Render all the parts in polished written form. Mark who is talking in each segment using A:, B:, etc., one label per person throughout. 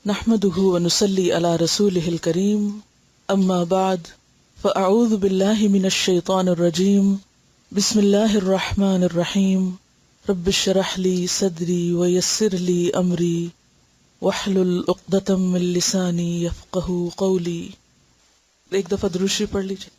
A: نحمده ونصلي على رسوله الكريم اما بعد فاعوذ بالله من الشيطان الرجيم بسم الله الرحمن الرحيم رب اشرح لي صدري ويسر لي امري واحلل عقدة من لساني يفقهوا قولي. ایک دفعہ درود شریف پڑھ لیجیے.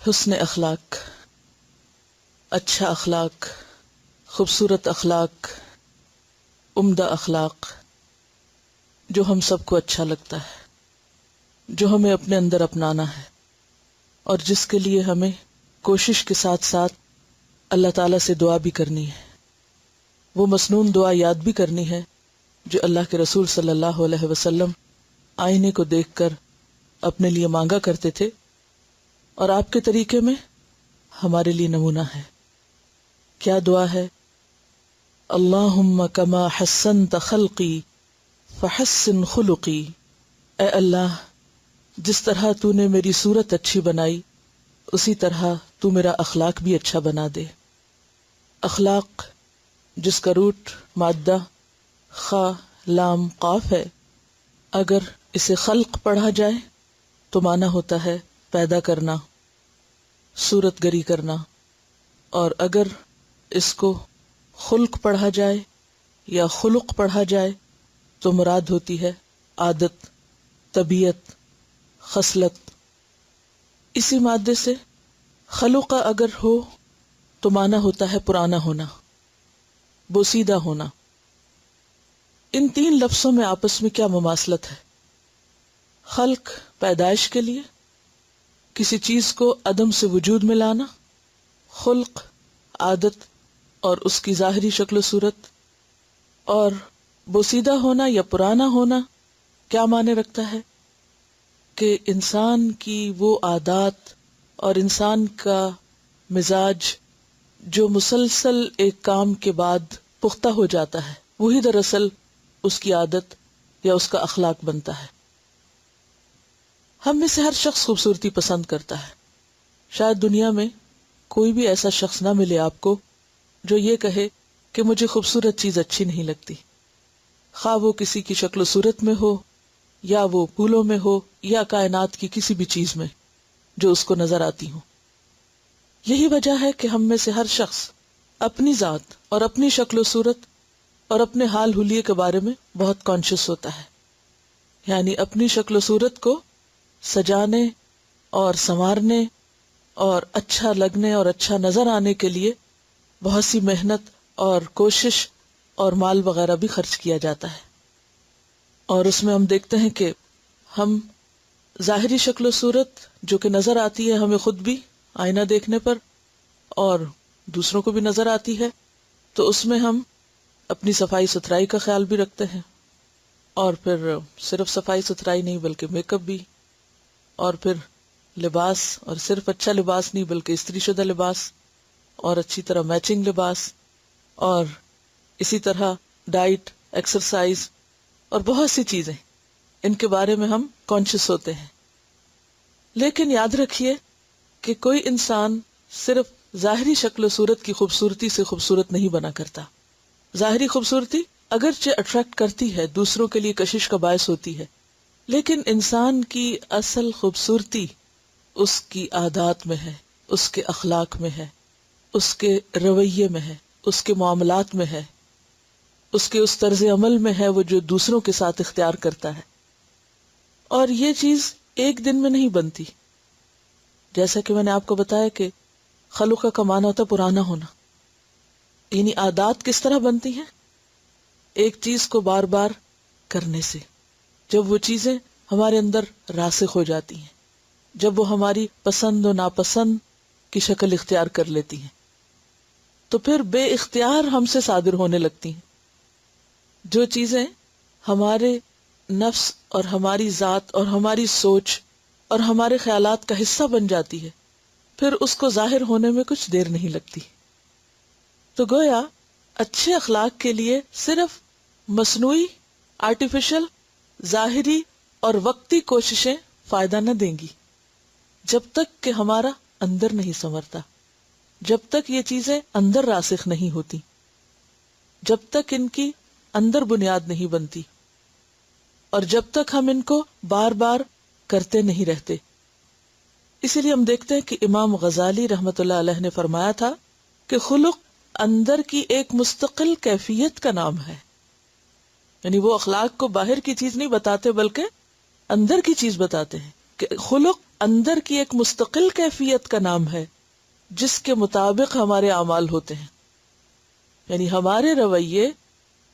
A: حسن اخلاق، اچھا اخلاق، خوبصورت اخلاق، عمدہ اخلاق جو ہم سب کو اچھا لگتا ہے، جو ہمیں اپنے اندر اپنانا ہے اور جس کے لیے ہمیں کوشش کے ساتھ ساتھ اللہ تعالیٰ سے دعا بھی کرنی ہے. وہ مسنون دعا یاد بھی کرنی ہے جو اللہ کے رسول صلی اللہ علیہ وسلم آئینے کو دیکھ کر اپنے لیے مانگا کرتے تھے اور آپ کے طریقے میں ہمارے لیے نمونہ ہے. کیا دعا ہے؟ اللہم کما حسنت خلقی فحسن خلقی. اے اللہ، جس طرح تو نے میری صورت اچھی بنائی اسی طرح تو میرا اخلاق بھی اچھا بنا دے. اخلاق جس کا روٹ مادہ خا لام قاف ہے، اگر اسے خلق پڑھا جائے تو معنی ہوتا ہے پیدا کرنا، صورت گری کرنا، اور اگر اس کو خلق پڑھا جائے یا خلق پڑھا جائے تو مراد ہوتی ہے عادت، طبیعت، خصلت. اسی مادے سے خلق اگر ہو تو معنی ہوتا ہے پرانا ہونا، بوسیدہ ہونا. ان تین لفظوں میں آپس میں کیا مماثلت ہے؟ خلق پیدائش کے لیے، کسی چیز کو عدم سے وجود میں لانا. خلق عادت اور اس کی ظاہری شکل و صورت. اور بوسیدہ ہونا یا پرانا ہونا کیا معنی رکھتا ہے؟ کہ انسان کی وہ عادات اور انسان کا مزاج جو مسلسل ایک کام کے بعد پختہ ہو جاتا ہے، وہی دراصل اس کی عادت یا اس کا اخلاق بنتا ہے. ہم میں سے ہر شخص خوبصورتی پسند کرتا ہے. شاید دنیا میں کوئی بھی ایسا شخص نہ ملے آپ کو جو یہ کہے کہ مجھے خوبصورت چیز اچھی نہیں لگتی، خواہ وہ کسی کی شکل و صورت میں ہو یا وہ پھولوں میں ہو یا کائنات کی کسی بھی چیز میں جو اس کو نظر آتی ہو. یہی وجہ ہے کہ ہم میں سے ہر شخص اپنی ذات اور اپنی شکل و صورت اور اپنے حال حلیے کے بارے میں بہت کانشیس ہوتا ہے. یعنی اپنی شکل و صورت کو سجانے اور سنوارنے اور اچھا لگنے اور اچھا نظر آنے کے لیے بہت سی محنت اور کوشش اور مال وغیرہ بھی خرچ کیا جاتا ہے. اور اس میں ہم دیکھتے ہیں کہ ہم ظاہری شکل و صورت جو کہ نظر آتی ہے ہمیں خود بھی آئینہ دیکھنے پر اور دوسروں کو بھی نظر آتی ہے، تو اس میں ہم اپنی صفائی ستھرائی کا خیال بھی رکھتے ہیں، اور پھر صرف صفائی ستھرائی نہیں بلکہ میک اپ بھی، اور پھر لباس، اور صرف اچھا لباس نہیں بلکہ استری شدہ لباس اور اچھی طرح میچنگ لباس، اور اسی طرح ڈائٹ، ایکسرسائز اور بہت سی چیزیں ان کے بارے میں ہم کانشیس ہوتے ہیں. لیکن یاد رکھیے کہ کوئی انسان صرف ظاہری شکل و صورت کی خوبصورتی سے خوبصورت نہیں بنا کرتا. ظاہری خوبصورتی اگرچہ اٹریکٹ کرتی ہے، دوسروں کے لیے کشش کا باعث ہوتی ہے، لیکن انسان کی اصل خوبصورتی اس کی عادات میں ہے، اس کے اخلاق میں ہے، اس کے رویے میں ہے، اس کے معاملات میں ہے، اس کے اس طرز عمل میں ہے وہ جو دوسروں کے ساتھ اختیار کرتا ہے. اور یہ چیز ایک دن میں نہیں بنتی. جیسا کہ میں نے آپ کو بتایا کہ خلق کا معنی ہوتا ہے پرانا ہونا. یعنی عادات کس طرح بنتی ہیں؟ ایک چیز کو بار بار کرنے سے. جب وہ چیزیں ہمارے اندر راسخ ہو جاتی ہیں، جب وہ ہماری پسند و ناپسند کی شکل اختیار کر لیتی ہیں، تو پھر بے اختیار ہم سے صادر ہونے لگتی ہیں. جو چیزیں ہمارے نفس اور ہماری ذات اور ہماری سوچ اور ہمارے خیالات کا حصہ بن جاتی ہے، پھر اس کو ظاہر ہونے میں کچھ دیر نہیں لگتی. تو گویا اچھے اخلاق کے لیے صرف مصنوعی، آرٹیفیشل، ظاہری اور وقتی کوششیں فائدہ نہ دیں گی جب تک کہ ہمارا اندر نہیں سنورتا، جب تک یہ چیزیں اندر راسخ نہیں ہوتی، جب تک ان کی اندر بنیاد نہیں بنتی، اور جب تک ہم ان کو بار بار کرتے نہیں رہتے. اسی لیے ہم دیکھتے ہیں کہ امام غزالی رحمت اللہ علیہ نے فرمایا تھا کہ خلق اندر کی ایک مستقل کیفیت کا نام ہے. یعنی وہ اخلاق کو باہر کی چیز نہیں بتاتے بلکہ اندر کی چیز بتاتے ہیں کہ خلق اندر کی ایک مستقل کیفیت کا نام ہے جس کے مطابق ہمارے اعمال ہوتے ہیں. یعنی ہمارے رویے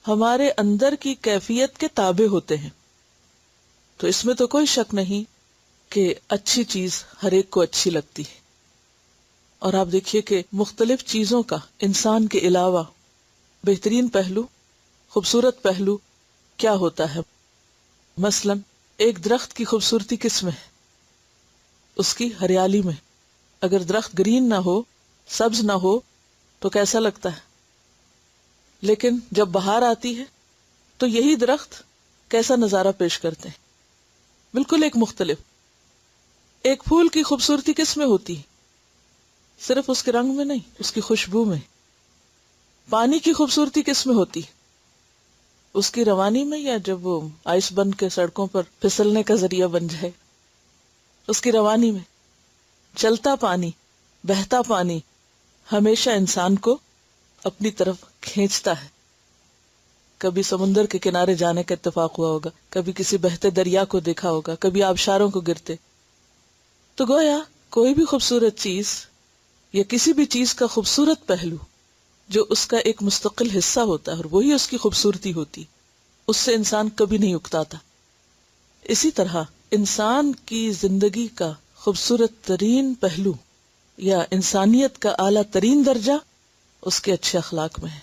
A: ہمارے اندر کی کیفیت کے تابع ہوتے ہیں. تو اس میں تو کوئی شک نہیں کہ اچھی چیز ہر ایک کو اچھی لگتی ہے. اور آپ دیکھیے کہ مختلف چیزوں کا انسان کے علاوہ بہترین پہلو، خوبصورت پہلو کیا ہوتا ہے. مثلا ایک درخت کی خوبصورتی کس میں ہے؟ اس کی ہریالی میں. اگر درخت گرین نہ ہو، سبز نہ ہو تو کیسا لگتا ہے؟ لیکن جب بہار آتی ہے تو یہی درخت کیسا نظارہ پیش کرتے ہیں؟ بالکل ایک مختلف. ایک پھول کی خوبصورتی کس میں ہوتی ہے؟ صرف اس کے رنگ میں نہیں، اس کی خوشبو میں. پانی کی خوبصورتی کس میں ہوتی؟ اس کی روانی میں، یا جب وہ آئس بن کے سڑکوں پر پھسلنے کا ذریعہ بن جائے؟ اس کی روانی میں. چلتا پانی، بہتا پانی ہمیشہ انسان کو اپنی طرف کھینچتا ہے. کبھی سمندر کے کنارے جانے کا اتفاق ہوا ہوگا، کبھی کسی بہتے دریا کو دیکھا ہوگا، کبھی آبشاروں کو گرتے. تو گویا کوئی بھی خوبصورت چیز یا کسی بھی چیز کا خوبصورت پہلو جو اس کا ایک مستقل حصہ ہوتا ہے اور وہی اس کی خوبصورتی ہوتی، اس سے انسان کبھی نہیں اکتاتا. اسی طرح انسان کی زندگی کا خوبصورت ترین پہلو یا انسانیت کا اعلیٰ ترین درجہ اس کے اچھے اخلاق میں ہے،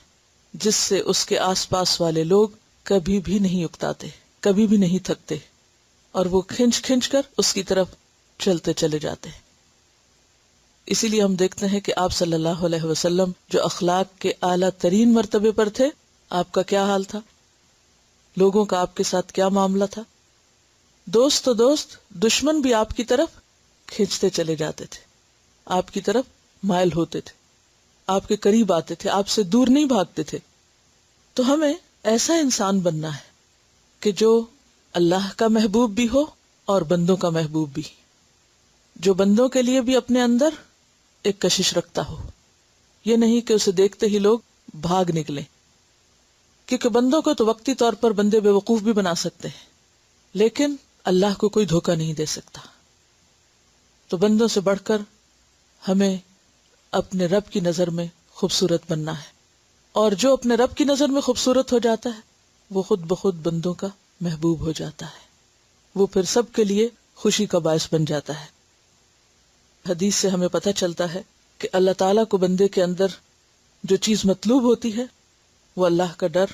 A: جس سے اس کے آس پاس والے لوگ کبھی بھی نہیں اکتاتے، کبھی بھی نہیں تھکتے، اور وہ کھنچ کھنچ کر اس کی طرف چلتے چلے جاتے ہیں. اسی لیے ہم دیکھتے ہیں کہ آپ صلی اللہ علیہ وسلم جو اخلاق کے اعلیٰ ترین مرتبے پر تھے، آپ کا کیا حال تھا؟ لوگوں کا آپ کے ساتھ کیا معاملہ تھا؟ دوست تو دوست، دشمن بھی آپ کی طرف کھینچتے چلے جاتے تھے، آپ کی طرف مائل ہوتے تھے، آپ کے قریب آتے تھے، آپ سے دور نہیں بھاگتے تھے. تو ہمیں ایسا انسان بننا ہے کہ جو اللہ کا محبوب بھی ہو اور بندوں کا محبوب بھی، جو بندوں کے لیے بھی اپنے اندر ایک کشش رکھتا ہو. یہ نہیں کہ اسے دیکھتے ہی لوگ بھاگ نکلیں، کیونکہ بندوں کو تو وقتی طور پر بندے بے وقوف بھی بنا سکتے ہیں، لیکن اللہ کو کوئی دھوکہ نہیں دے سکتا. تو بندوں سے بڑھ کر ہمیں اپنے رب کی نظر میں خوبصورت بننا ہے، اور جو اپنے رب کی نظر میں خوبصورت ہو جاتا ہے وہ خود بخود بندوں کا محبوب ہو جاتا ہے، وہ پھر سب کے لیے خوشی کا باعث بن جاتا ہے. حدیث سے ہمیں پتہ چلتا ہے کہ اللہ تعالیٰ کو بندے کے اندر جو چیز مطلوب ہوتی ہے وہ اللہ کا ڈر،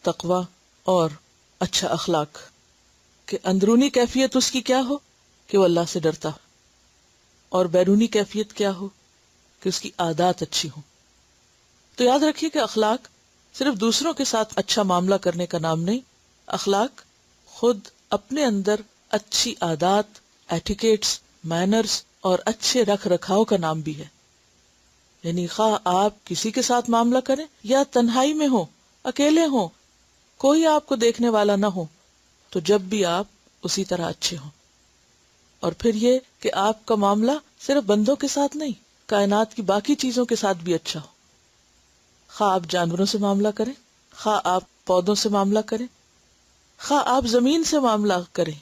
A: تقوی اور اچھا اخلاق، کہ اندرونی کیفیت اس کی کیا ہو کہ وہ اللہ سے ڈرتا ہو، اور بیرونی کیفیت کیا ہو کہ اس کی عادات اچھی ہوں. تو یاد رکھیے کہ اخلاق صرف دوسروں کے ساتھ اچھا معاملہ کرنے کا نام نہیں، اخلاق خود اپنے اندر اچھی عادات، ایٹیکیٹس، مینرز اور اچھے رکھ رکھاؤ کا نام بھی ہے. یعنی خواہ آپ کسی کے ساتھ معاملہ کریں یا تنہائی میں ہو، اکیلے ہوں، کوئی آپ کو دیکھنے والا نہ ہو، تو جب بھی آپ اسی طرح اچھے ہوں. اور پھر یہ کہ آپ کا معاملہ صرف بندوں کے ساتھ نہیں، کائنات کی باقی چیزوں کے ساتھ بھی اچھا ہو. خواہ آپ جانوروں سے معاملہ کریں، خواہ آپ پودوں سے معاملہ کریں، خواہ آپ زمین سے معاملہ کریں.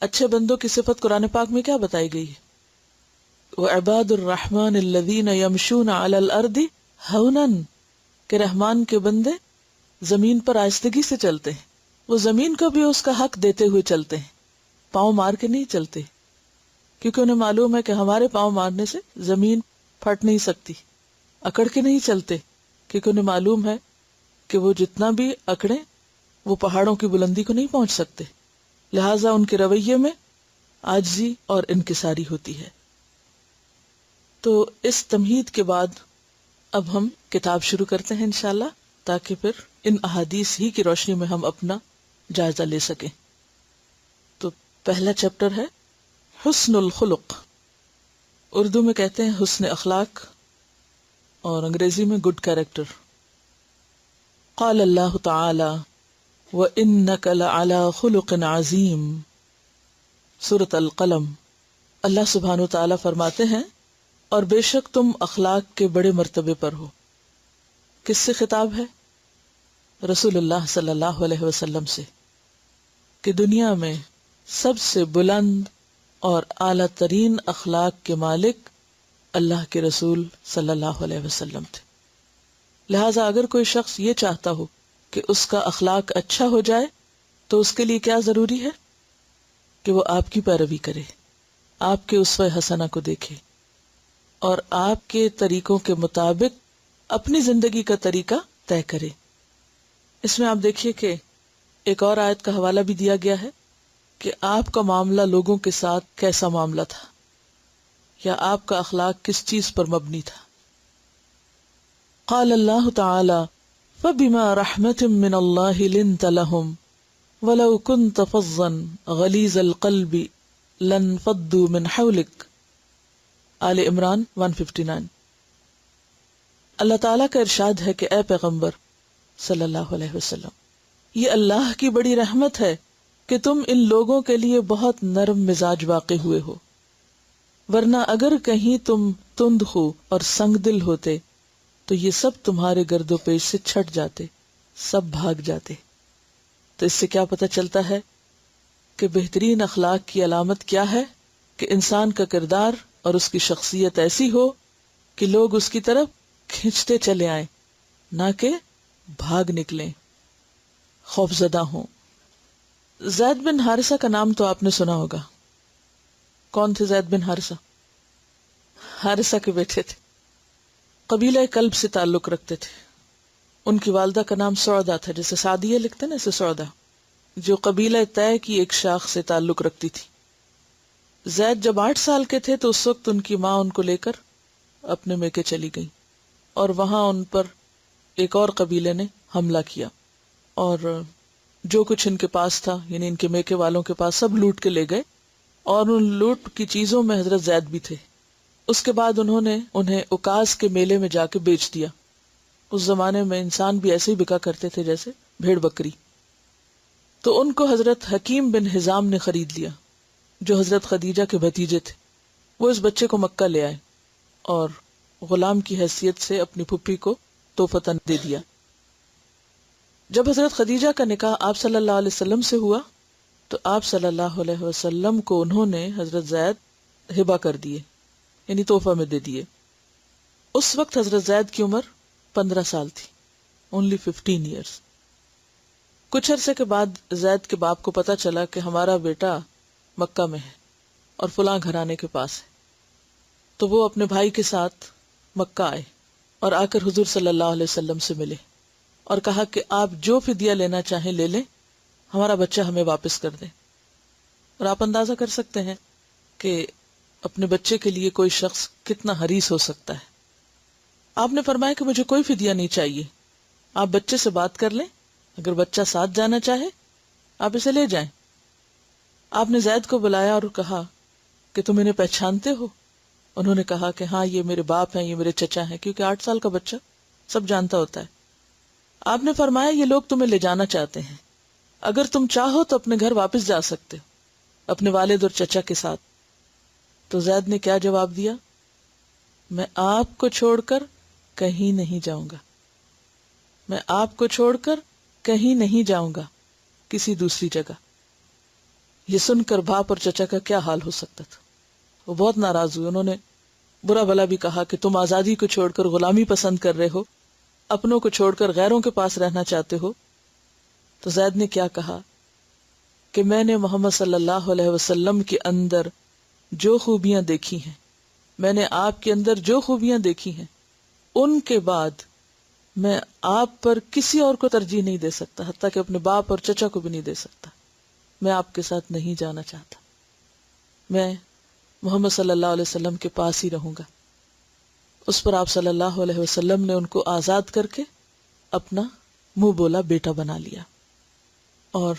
A: اچھے بندوں کی صفت قرآن پاک میں کیا بتائی گئی ہے؟ وَعِبَادُ الرَّحْمَنِ الَّذِينَ يَمْشُونَ عَلَى الْأَرْضِ هَوْنًا، کہ رحمان کے بندے زمین پر آہستگی سے چلتے ہیں. وہ زمین کو بھی اس کا حق دیتے ہوئے چلتے ہیں، پاؤں مار کے نہیں چلتے، کیونکہ انہیں معلوم ہے کہ ہمارے پاؤں مارنے سے زمین پھٹ نہیں سکتی. اکڑ کے نہیں چلتے، کیونکہ انہیں معلوم ہے کہ وہ جتنا بھی اکڑیں وہ پہاڑوں کی بلندی کو نہیں پہنچ سکتے، لہٰذا ان کے رویے میں عاجزی اور انکساری ہوتی ہے۔ تو اس تمہید کے بعد اب ہم کتاب شروع کرتے ہیں انشاءاللہ، تاکہ پھر ان احادیث ہی کی روشنی میں ہم اپنا جائزہ لے سکیں۔ تو پہلا چیپٹر ہے حسن الخلق، اردو میں کہتے ہیں حسن اخلاق اور انگریزی میں گڈ کیریکٹر۔ قال اللہ تعالی وَإِنَّكَ لَعَلَى خُلُقٍ عَظِيمٍ، سورۃ القلم۔ اللہ سبحانہ و تعالیٰ فرماتے ہیں اور بے شک تم اخلاق کے بڑے مرتبے پر ہو۔ کس سے خطاب ہے؟ رسول اللہ صلی اللہ علیہ وسلم سے، کہ دنیا میں سب سے بلند اور اعلیٰ ترین اخلاق کے مالک اللہ کے رسول صلی اللہ علیہ وسلم تھے۔ لہٰذا اگر کوئی شخص یہ چاہتا ہو کہ اس کا اخلاق اچھا ہو جائے تو اس کے لیے کیا ضروری ہے؟ کہ وہ آپ کی پیروی کرے، آپ کے اسوہ حسنہ کو دیکھے اور آپ کے طریقوں کے مطابق اپنی زندگی کا طریقہ طے کرے۔ اس میں آپ دیکھیے کہ ایک اور آیت کا حوالہ بھی دیا گیا ہے کہ آپ کا معاملہ لوگوں کے ساتھ کیسا معاملہ تھا، یا آپ کا اخلاق کس چیز پر مبنی تھا۔ قال اللہ تعالی فَبِمَا رَحْمَةٍ مِّنَ اللَّهِ لِنْتَ لَهُمْ وَلَوْ كُنْتَ فَظًّا غَلِيظَ الْقَلْبِ لَانفَضُّوا مِنْ حَوْلِكَ، آل عمران 159۔ اللہ تعالیٰ کا ارشاد ہے کہ اے پیغمبر صلی اللہ علیہ وسلم، یہ اللہ کی بڑی رحمت ہے کہ تم ان لوگوں کے لیے بہت نرم مزاج واقع ہوئے ہو، ورنہ اگر کہیں تم تند خو اور سنگ دل ہوتے تو یہ سب تمہارے گرد و پیش سے چھٹ جاتے، سب بھاگ جاتے۔ تو اس سے کیا پتہ چلتا ہے کہ بہترین اخلاق کی علامت کیا ہے؟ کہ انسان کا کردار اور اس کی شخصیت ایسی ہو کہ لوگ اس کی طرف کھنچتے چلے آئیں، نہ کہ بھاگ نکلیں، خوفزدہ ہوں۔ زید بن حارثہ کا نام تو آپ نے سنا ہوگا۔ کون تھے زید بن حارثہ؟ حارثہ کے بیٹے تھے، قبیلہ کلب سے تعلق رکھتے تھے۔ ان کی والدہ کا نام سعدہ تھا، جیسے سعدیہ لکھتے ہیں نا، اسے سعدہ، جو قبیلہ طے کی ایک شاخ سے تعلق رکھتی تھی۔ زید جب 8 سال کے تھے تو اس وقت ان کی ماں ان کو لے کر اپنے میکے چلی گئی، اور وہاں ان پر ایک اور قبیلے نے حملہ کیا، اور جو کچھ ان کے پاس تھا، یعنی ان کے میکے والوں کے پاس، سب لوٹ کے لے گئے، اور ان لوٹ کی چیزوں میں حضرت زید بھی تھے۔ اس کے بعد انہوں نے انہیں اکاز کے میلے میں جا کے بیچ دیا۔ اس زمانے میں انسان بھی ایسے ہی بکا کرتے تھے جیسے بھیڑ بکری۔ تو ان کو حضرت حکیم بن حزام نے خرید لیا، جو حضرت خدیجہ کے بھتیجے تھے۔ وہ اس بچے کو مکہ لے آئے اور غلام کی حیثیت سے اپنی پھپھی کو تحفتاً دے دیا۔ جب حضرت خدیجہ کا نکاح آپ صلی اللہ علیہ وسلم سے ہوا تو آپ صلی اللہ علیہ وسلم کو انہوں نے حضرت زید ہبہ کر دیے، یعنی تحفہ میں دے دیے۔ اس وقت حضرت زید کی عمر 15 سال تھی، only 15 years۔ کچھ عرصے کے بعد زید کے باپ کو پتا چلا کہ ہمارا بیٹا مکہ میں ہے اور فلاں گھرانے کے پاس ہے، تو وہ اپنے بھائی کے ساتھ مکہ آئے اور آ کر حضور صلی اللہ علیہ وسلم سے ملے اور کہا کہ آپ جو فدیہ لینا چاہیں لے لیں، ہمارا بچہ ہمیں واپس کر دیں۔ اور آپ اندازہ کر سکتے ہیں کہ اپنے بچے کے لیے کوئی شخص کتنا حریص ہو سکتا ہے۔ آپ نے فرمایا کہ مجھے کوئی فدیہ نہیں چاہیے، آپ بچے سے بات کر لیں، اگر بچہ ساتھ جانا چاہے آپ اسے لے جائیں۔ آپ نے زید کو بلایا اور کہا کہ تم انہیں پہچانتے ہو؟ انہوں نے کہا کہ ہاں، یہ میرے باپ ہیں، یہ میرے چچا ہیں، کیونکہ 8 سال کا بچہ سب جانتا ہوتا ہے۔ آپ نے فرمایا یہ لوگ تمہیں لے جانا چاہتے ہیں، اگر تم چاہو تو اپنے گھر واپس جا سکتے ہو اپنے والد اور چچا کے ساتھ۔ تو زید نے کیا جواب دیا؟ میں آپ کو چھوڑ کر کہیں نہیں جاؤں گا، میں آپ کو چھوڑ کر کہیں نہیں جاؤں گا کسی دوسری جگہ۔ یہ سن کر باپ اور چچا کا کیا حال ہو سکتا تھا، وہ بہت ناراض ہوئے۔ انہوں نے برا بھلا بھی کہا کہ تم آزادی کو چھوڑ کر غلامی پسند کر رہے ہو، اپنوں کو چھوڑ کر غیروں کے پاس رہنا چاہتے ہو۔ تو زید نے کیا کہا کہ میں نے محمد صلی اللہ علیہ وسلم کے اندر جو خوبیاں دیکھی ہیں، میں نے آپ کے اندر جو خوبیاں دیکھی ہیں، ان کے بعد میں آپ پر کسی اور کو ترجیح نہیں دے سکتا، حتیٰ کہ اپنے باپ اور چچا کو بھی نہیں دے سکتا. میں آپ کے ساتھ نہیں جانا چاہتا، میں محمد صلی اللہ علیہ وسلم کے پاس ہی رہوں گا. اس پر آپ صلی اللہ علیہ وسلم نے ان کو آزاد کر کے اپنا منہ بولا بیٹا بنا لیا. اور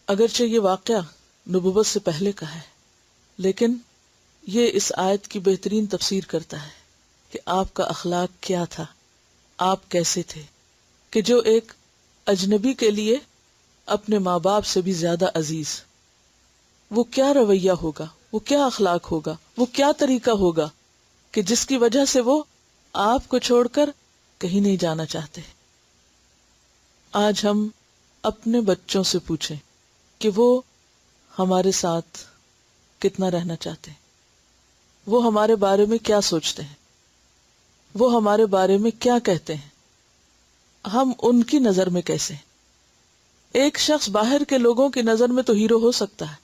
A: اگرچہ یہ واقعہ نبوت سے پہلے کا ہے، لیکن یہ اس آیت کی بہترین تفسیر کرتا ہے کہ آپ کا اخلاق کیا تھا، آپ کیسے تھے، کہ جو ایک اجنبی کے لیے اپنے ماں باپ سے بھی زیادہ عزیز. وہ کیا رویہ ہوگا، وہ کیا اخلاق ہوگا، وہ کیا طریقہ ہوگا کہ جس کی وجہ سے وہ آپ کو چھوڑ کر کہیں نہیں جانا چاہتے. آج ہم اپنے بچوں سے پوچھیں کہ وہ ہمارے ساتھ کتنا رہنا چاہتے ہیں، وہ ہمارے بارے میں کیا سوچتے ہیں، وہ ہمارے بارے میں کیا کہتے ہیں، ہم ان کی نظر میں کیسے ہیں. ایک شخص باہر کے لوگوں کی نظر میں تو ہیرو ہو سکتا ہے،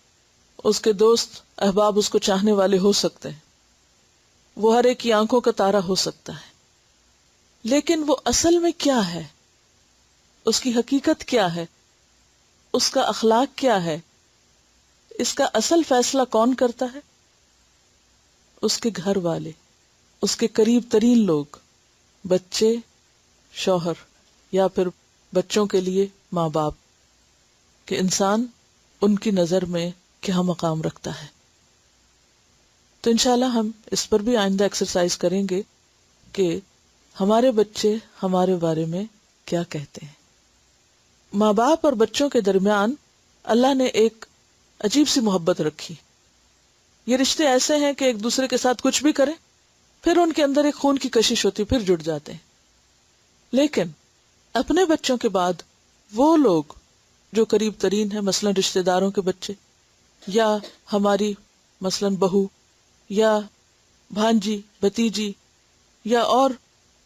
A: اس کے دوست احباب اس کو چاہنے والے ہو سکتے ہیں، وہ ہر ایک کی آنکھوں کا تارا ہو سکتا ہے، لیکن وہ اصل میں کیا ہے، اس کی حقیقت کیا ہے، اس کا اخلاق کیا ہے، اس کا اصل فیصلہ کون کرتا ہے؟ اس کے گھر والے، اس کے قریب ترین لوگ، بچے، شوہر، یا پھر بچوں کے لیے ماں باپ، کہ انسان ان کی نظر میں کیا مقام رکھتا ہے. تو انشاءاللہ ہم اس پر بھی آئندہ ایکسرسائز کریں گے کہ ہمارے بچے ہمارے بارے میں کیا کہتے ہیں. ماں باپ اور بچوں کے درمیان اللہ نے ایک عجیب سی محبت رکھی. یہ رشتے ایسے ہیں کہ ایک دوسرے کے ساتھ کچھ بھی کریں، پھر ان کے اندر ایک خون کی کشش ہوتی، پھر جڑ جاتے ہیں. لیکن اپنے بچوں کے بعد وہ لوگ جو قریب ترین ہیں، مثلا رشتہ داروں کے بچے، یا ہماری مثلا بہو، یا بھانجی، بھتیجی، یا اور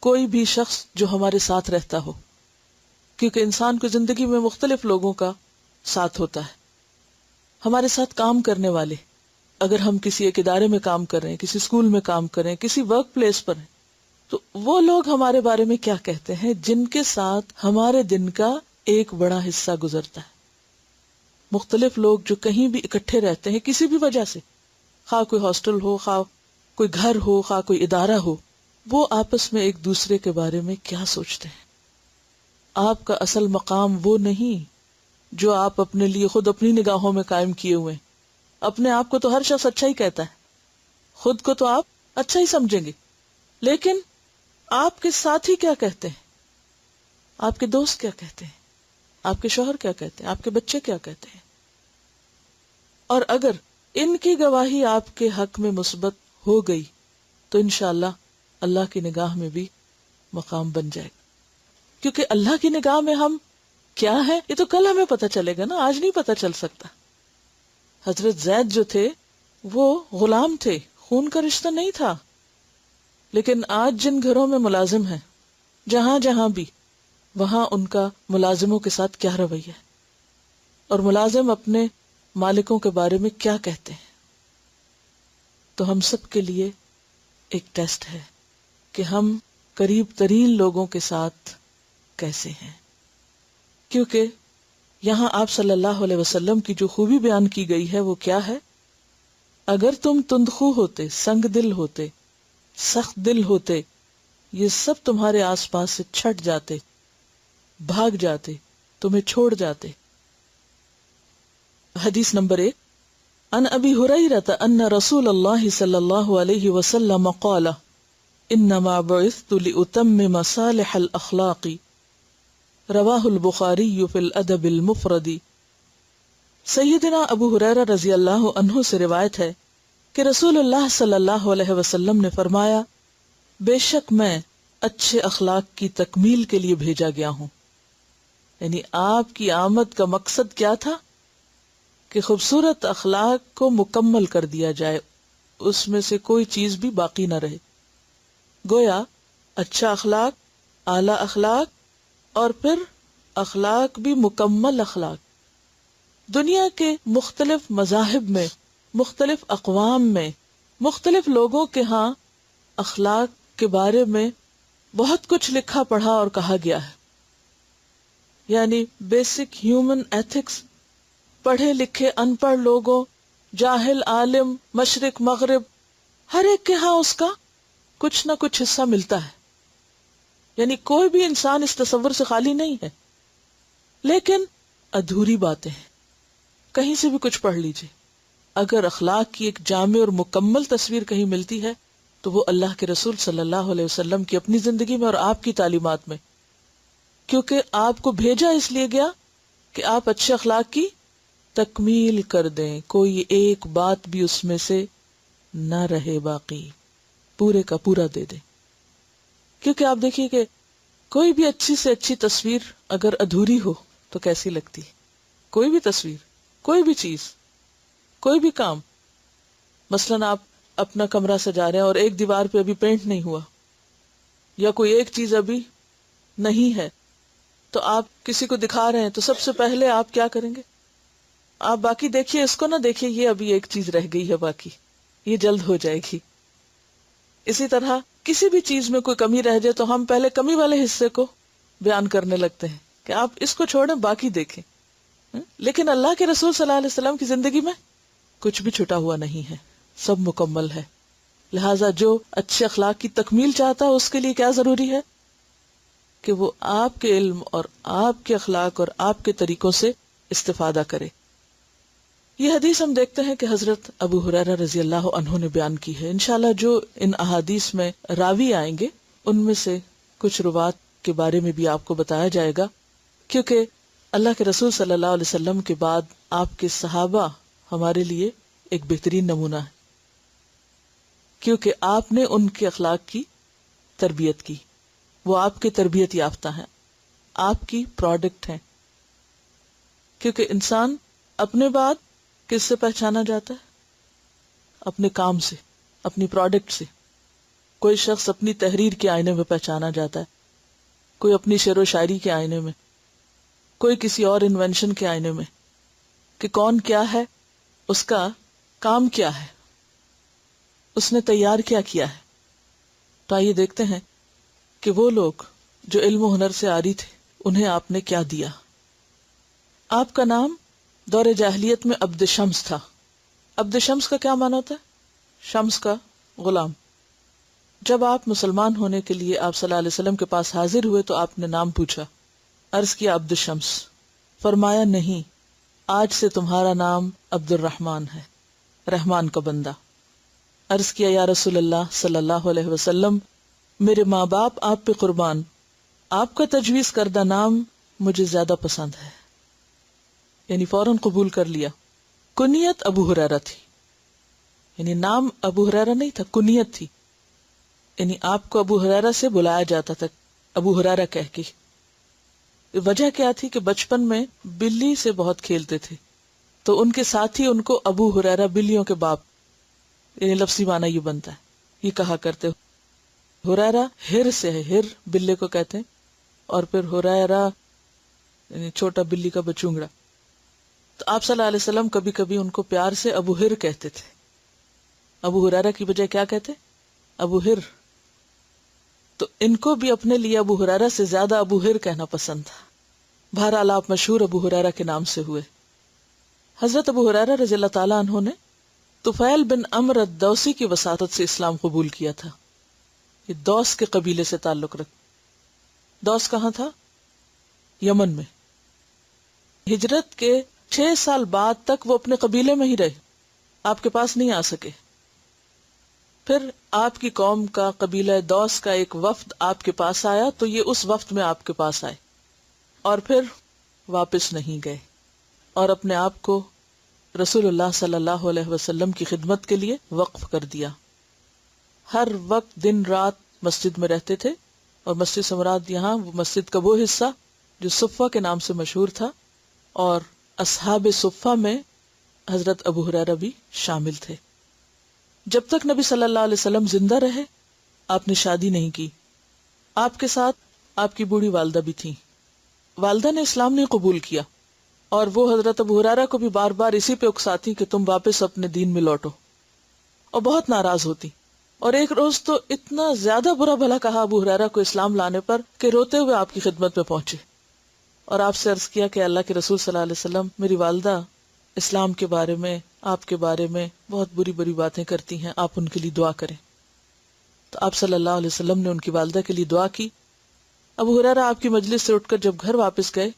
A: کوئی بھی شخص جو ہمارے ساتھ رہتا ہو، کیونکہ انسان کو زندگی میں مختلف لوگوں کا ساتھ ہوتا ہے. ہمارے ساتھ کام کرنے والے، اگر ہم کسی ایک ادارے میں کام کر رہے ہیں، کسی اسکول میں کام کر رہے ہیں، کسی ورک پلیس پر ہیں، تو وہ لوگ ہمارے بارے میں کیا کہتے ہیں جن کے ساتھ ہمارے دن کا ایک بڑا حصہ گزرتا ہے. مختلف لوگ جو کہیں بھی اکٹھے رہتے ہیں کسی بھی وجہ سے، خواہ کوئی ہاسٹل ہو، خواہ کوئی گھر ہو، خواہ کوئی ادارہ ہو، وہ آپس میں ایک دوسرے کے بارے میں کیا سوچتے ہیں. آپ کا اصل مقام وہ نہیں جو آپ اپنے لیے خود اپنی نگاہوں میں قائم کیے ہوئے ہیں. اپنے آپ کو تو ہر شخص اچھا ہی کہتا ہے، خود کو تو آپ اچھا ہی سمجھیں گے، لیکن آپ کے ساتھی کیا کہتے ہیں، آپ کے دوست کیا کہتے ہیں، آپ کے شوہر کیا کہتے ہیں، آپ کے بچے کیا کہتے ہیں. اور اگر ان کی گواہی آپ کے حق میں مثبت ہو گئی تو انشاءاللہ اللہ کی نگاہ میں بھی مقام بن جائے گا. کیونکہ اللہ کی نگاہ میں ہم کیا ہے یہ تو کل ہمیں پتہ چلے گا نا، آج نہیں پتہ چل سکتا. حضرت زید جو تھے وہ غلام تھے، خون کا رشتہ نہیں تھا، لیکن آج جن گھروں میں ملازم ہیں، جہاں جہاں بھی، وہاں ان کا ملازموں کے ساتھ کیا رویہ ہے، اور ملازم اپنے مالکوں کے بارے میں کیا کہتے ہیں. تو ہم سب کے لیے ایک ٹیسٹ ہے کہ ہم قریب ترین لوگوں کے ساتھ کیسے ہیں. کیونکہ یہاں آپ صلی اللہ علیہ وسلم کی جو خوبی بیان کی گئی ہے وہ کیا ہے؟ اگر تم تندخو ہوتے، سنگ دل ہوتے، سخت دل ہوتے، یہ سب تمہارے آس پاس سے چھٹ جاتے، بھاگ جاتے، تمہیں چھوڑ جاتے. حدیث نمبر 1، عن ابی ہریرہ ان رسول اللہ صلی اللہ علیہ وسلم قال انما بعثت لاتمم صالح الاخلاق، رواہ البخاری فی الادب المفرد. سیدنا ابو ہریرہ رضی اللہ عنہ سے روایت ہے کہ رسول اللہ صلی اللہ علیہ وسلم نے فرمایا، بے شک میں اچھے اخلاق کی تکمیل کے لیے بھیجا گیا ہوں. یعنی آپ کی آمد کا مقصد کیا تھا؟ کہ خوبصورت اخلاق کو مکمل کر دیا جائے، اس میں سے کوئی چیز بھی باقی نہ رہے. گویا اچھا اخلاق، اعلی اخلاق، اور پھر اخلاق بھی مکمل اخلاق. دنیا کے مختلف مذاہب میں، مختلف اقوام میں، مختلف لوگوں کے ہاں اخلاق کے بارے میں بہت کچھ لکھا پڑھا اور کہا گیا ہے، یعنی بیسک ہیومن ایتھکس پڑھے لکھے ان پڑھ لوگوں، جاہل عالم، مشرق مغرب، ہر ایک کے ہاں اس کا کچھ نہ کچھ حصہ ملتا ہے، یعنی کوئی بھی انسان اس تصور سے خالی نہیں ہے. لیکن ادھوری باتیں ہیں، کہیں سے بھی کچھ پڑھ لیجئے. اگر اخلاق کی ایک جامع اور مکمل تصویر کہیں ملتی ہے تو وہ اللہ کے رسول صلی اللہ علیہ وسلم کی اپنی زندگی میں اور آپ کی تعلیمات میں، کیونکہ آپ کو بھیجا اس لیے گیا کہ آپ اچھے اخلاق کی تکمیل کر دیں، کوئی ایک بات بھی اس میں سے نہ رہے باقی، پورے کا پورا دے دیں. کیونکہ آپ دیکھیے کہ کوئی بھی اچھی سے اچھی تصویر اگر ادھوری ہو تو کیسی لگتی ہے. کوئی بھی تصویر، کوئی بھی چیز، کوئی بھی کام. مثلاً آپ اپنا کمرہ سجا رہے ہیں اور ایک دیوار پہ ابھی پینٹ نہیں ہوا، یا کوئی ایک چیز ابھی نہیں ہے، تو آپ کسی کو دکھا رہے ہیں تو سب سے پہلے آپ کیا کریں گے؟ آپ باقی دیکھیے، اس کو نہ دیکھیے یہ ابھی ایک چیز رہ گئی ہے، باقی یہ جلد ہو جائے گی. اسی طرح کسی بھی چیز میں کوئی کمی رہ جائے تو ہم پہلے کمی والے حصے کو بیان کرنے لگتے ہیں کہ آپ اس کو چھوڑیں، باقی دیکھیں. لیکن اللہ کے رسول صلی اللہ علیہ وسلم کی زندگی میں کچھ بھی چھٹا ہوا نہیں ہے، سب مکمل ہے. لہٰذا جو اچھے اخلاق کی تکمیل چاہتا ہے اس کے لیے کیا ضروری ہے کہ وہ آپ کے علم اور آپ کے اخلاق اور آپ کے طریقوں سے استفادہ کرے. یہ حدیث ہم دیکھتے ہیں کہ حضرت ابو ہریرہ رضی اللہ عنہ نے بیان کی ہے. انشاءاللہ جو ان احادیث میں راوی آئیں گے ان میں سے کچھ روات کے بارے میں بھی آپ کو بتایا جائے گا، کیونکہ اللہ کے رسول صلی اللہ علیہ وسلم کے بعد آپ کے صحابہ ہمارے لیے ایک بہترین نمونہ ہے، کیونکہ آپ نے ان کے اخلاق کی تربیت کی، وہ آپ کی تربیت یافتہ ہیں، آپ کی پروڈکٹ ہیں. کیونکہ انسان اپنے بعد کس سے پہچانا جاتا ہے؟ اپنے کام سے، اپنی پروڈکٹ سے. کوئی شخص اپنی تحریر کے آئینے میں پہچانا جاتا ہے، کوئی اپنی شعر و شاعری کے آئینے میں، کوئی کسی اور انوینشن کے آئینے میں، کہ کون کیا ہے، اس کا کام کیا ہے، اس نے تیار کیا کیا ہے. تو آئیے دیکھتے ہیں کہ وہ لوگ جو علم و ہنر سے عاری تھے انہیں آپ نے کیا دیا. آپ کا نام دور جاہلیت میں عبد شمس تھا. عبد شمس کا کیا معنی ہوتا ہے؟ شمس کا غلام. جب آپ مسلمان ہونے کے لیے آپ صلی اللہ علیہ وسلم کے پاس حاضر ہوئے تو آپ نے نام پوچھا، عرض کیا عبد شمس. فرمایا نہیں، آج سے تمہارا نام عبد الرحمن ہے، رحمان کا بندہ. عرض کیا یا رسول اللہ صلی اللہ علیہ وسلم، میرے ماں باپ آپ پہ قربان، آپ کا تجویز کردہ نام مجھے زیادہ پسند ہے. یعنی فوراً قبول کر لیا. کنیت ابو ہریرہ تھی، یعنی نام ابو ہریرہ نہیں تھا، کنیت تھی. یعنی آپ کو ابو ہریرہ سے بلایا جاتا تھا، ابو ہریرہ کہہ کے. وجہ کیا تھی کہ بچپن میں بلی سے بہت کھیلتے تھے تو ان کے ساتھی ان کو ابو ہریرہ، بلیوں کے باپ، یعنی لفظی معنی یہ بنتا ہے، یہ کہا کرتے. ہریرہ ہر سے ہے، ہر بلے کو کہتے ہیں، اور پھر ہریرہ یعنی چھوٹا بلی کا بچونگڑا. تو آپ صلی اللہ علیہ وسلم کبھی کبھی ان کو پیار سے ابو ہر کہتے تھے. ابو ہریرہ کی بجائے کیا کہتے؟ ابو ہر. تو ان کو بھی اپنے لیے ابو ہریرہ سے زیادہ ابو ہر کہنا پسند تھا. بہرحال آپ مشہور ابو ہریرہ کے نام سے ہوئے. حضرت ابو ہریرہ رضی اللہ تعالیٰ عنہ نے طفیل بن عمرو الدوسی کی وساطت سے اسلام قبول کیا تھا. یہ دوس کے قبیلے سے تعلق رکھ. دوس کہاں تھا؟ یمن میں. ہجرت کے 6 سال بعد تک وہ اپنے قبیلے میں ہی رہے، آپ کے پاس نہیں آ سکے. پھر آپ کی قوم کا، قبیلہ دوس کا ایک وفد آپ کے پاس آیا تو یہ اس وفد میں آپ کے پاس آئے اور پھر واپس نہیں گئے اور اپنے آپ کو رسول اللہ صلی اللہ علیہ وسلم کی خدمت کے لیے وقف کر دیا. ہر وقت دن رات مسجد میں رہتے تھے، اور مسجد سے مراد یہاں مسجد کا وہ حصہ جو صفہ کے نام سے مشہور تھا، اور اصحاب صفہ میں حضرت ابو ہریرہ بھی شامل تھے. جب تک نبی صلی اللہ علیہ وسلم زندہ رہے آپ نے شادی نہیں کی. آپ کے ساتھ آپ کی بوڑھی والدہ بھی تھیں. والدہ نے اسلام نہیں قبول کیا اور وہ حضرت ابو ہریرہ کو بھی بار بار اسی پہ اکساتی کہ تم واپس اپنے دین میں لوٹو، اور بہت ناراض ہوتی. اور ایک روز تو اتنا زیادہ برا بھلا کہا ابو ہریرہ کو اسلام لانے پر کہ روتے ہوئے آپ کی خدمت میں پہنچے اور آپ سے عرض کیا کہ اللہ کے رسول صلی اللہ علیہ وسلم، میری والدہ اسلام کے بارے میں، آپ کے بارے میں بہت بری بری باتیں کرتی ہیں، آپ ان کے لیے دعا کریں۔ تو آپ صلی اللہ علیہ وسلم نے ان کی والدہ کے لیے دعا کی۔ ابو ہریرہ آپ کی مجلس سے اٹھ کر جب گھر واپس گئے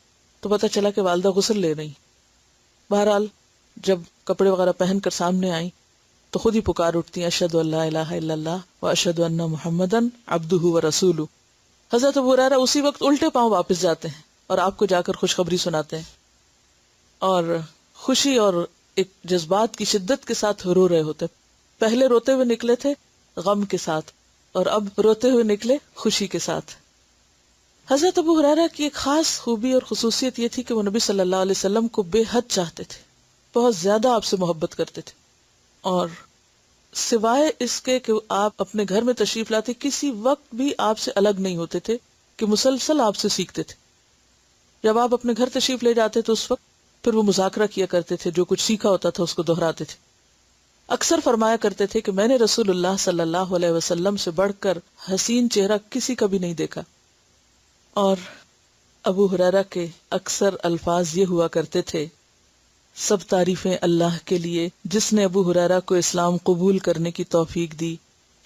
A: تو پتہ چلا کہ والدہ غسل لے رہی۔ بہرحال جب کپڑے وغیرہ پہن کر سامنے آئیں تو خود ہی پکار اٹھتی ہیں، اشہد ان لا الہ الا اللہ و اشہد ان محمدن عبدہ و رسولہ۔ حضرت ابو ہریرہ اسی وقت الٹے پاؤں واپس جاتے ہیں اور آپ کو جا کر خوشخبری سناتے ہیں، اور خوشی اور ایک جذبات کی شدت کے ساتھ رو رہے ہوتے۔ پہلے روتے ہوئے نکلے تھے غم کے ساتھ، اور اب روتے ہوئے نکلے خوشی کے ساتھ۔ حضرت ابو ہریرہ کی ایک خاص خوبی اور خصوصیت یہ تھی کہ وہ نبی صلی اللہ علیہ وسلم کو بے حد چاہتے تھے، بہت زیادہ آپ سے محبت کرتے تھے، اور سوائے اس کے کہ آپ اپنے گھر میں تشریف لاتے کسی وقت بھی آپ سے الگ نہیں ہوتے تھے، کہ مسلسل آپ سے سیکھتے تھے۔ جب آپ اپنے گھر تشریف لے جاتے تو اس وقت پھر وہ مذاکرہ کیا کرتے تھے، جو کچھ سیکھا ہوتا تھا اس کو دہراتے تھے۔ اکثر فرمایا کرتے تھے کہ میں نے رسول اللہ صلی اللہ علیہ وسلم سے بڑھ کر حسین چہرہ کسی کا بھی نہیں دیکھا۔ اور ابو ہریرہ کے اکثر الفاظ یہ ہوا کرتے تھے، سب تعریفیں اللہ کے لیے جس نے ابو ہریرہ کو اسلام قبول کرنے کی توفیق دی،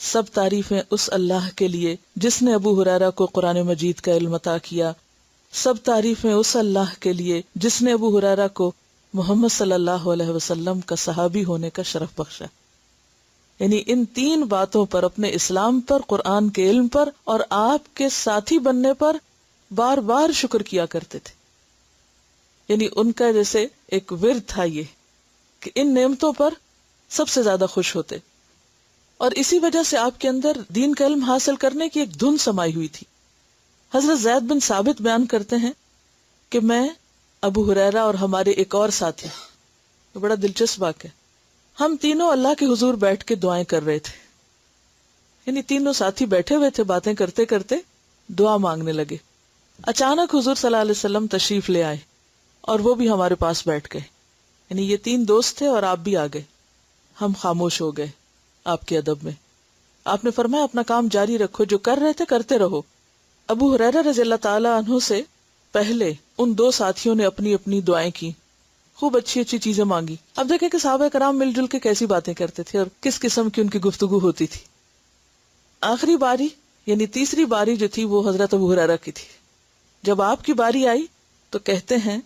A: سب تعریفیں اس اللہ کے لیے جس نے ابو ہریرہ کو قرآن مجید کا علم عطا کیا، سب تعریفیں اس اللہ کے لیے جس نے ابو ہریرہ کو محمد صلی اللہ علیہ وسلم کا صحابی ہونے کا شرف بخشا۔ یعنی ان تین باتوں پر، اپنے اسلام پر، قرآن کے علم پر اور آپ کے ساتھی بننے پر بار بار شکر کیا کرتے تھے۔ یعنی ان کا جیسے ایک ورد تھا یہ کہ ان نعمتوں پر سب سے زیادہ خوش ہوتے، اور اسی وجہ سے آپ کے اندر دین کا علم حاصل کرنے کی ایک دھن سمائی ہوئی تھی۔ حضرت زید بن ثابت بیان کرتے ہیں کہ میں، ابو ہریرہ اور ہمارے ایک اور ساتھی، بڑا دلچسپ واقعہ، ہم تینوں اللہ کے حضور بیٹھ کے دعائیں کر رہے تھے۔ یعنی تینوں ساتھی بیٹھے ہوئے تھے، باتیں کرتے کرتے دعا مانگنے لگے۔ اچانک حضور صلی اللہ علیہ وسلم تشریف لے آئے اور وہ بھی ہمارے پاس بیٹھ گئے۔ یعنی یہ تین دوست تھے اور آپ بھی آ گئے۔ ہم خاموش ہو گئے آپ کے ادب میں۔ آپ نے فرمایا اپنا کام جاری رکھو، جو کر رہے تھے کرتے رہو۔ ابو ہریرہ رضی اللہ تعالی عنہ سے پہلے ان دو ساتھیوں نے اپنی اپنی دعائیں کی، خوب اچھی اچھی چیزیں مانگی۔ اب دیکھیں کہ صحابہ کرام مل جل کے کیسی باتیں کرتے تھے اور کس قسم کی ان کی گفتگو ہوتی تھی۔ آخری باری یعنی تیسری باری جو تھی وہ حضرت ابو ہریرہ کی تھی۔ جب آپ کی باری آئی تو کہتے ہیں،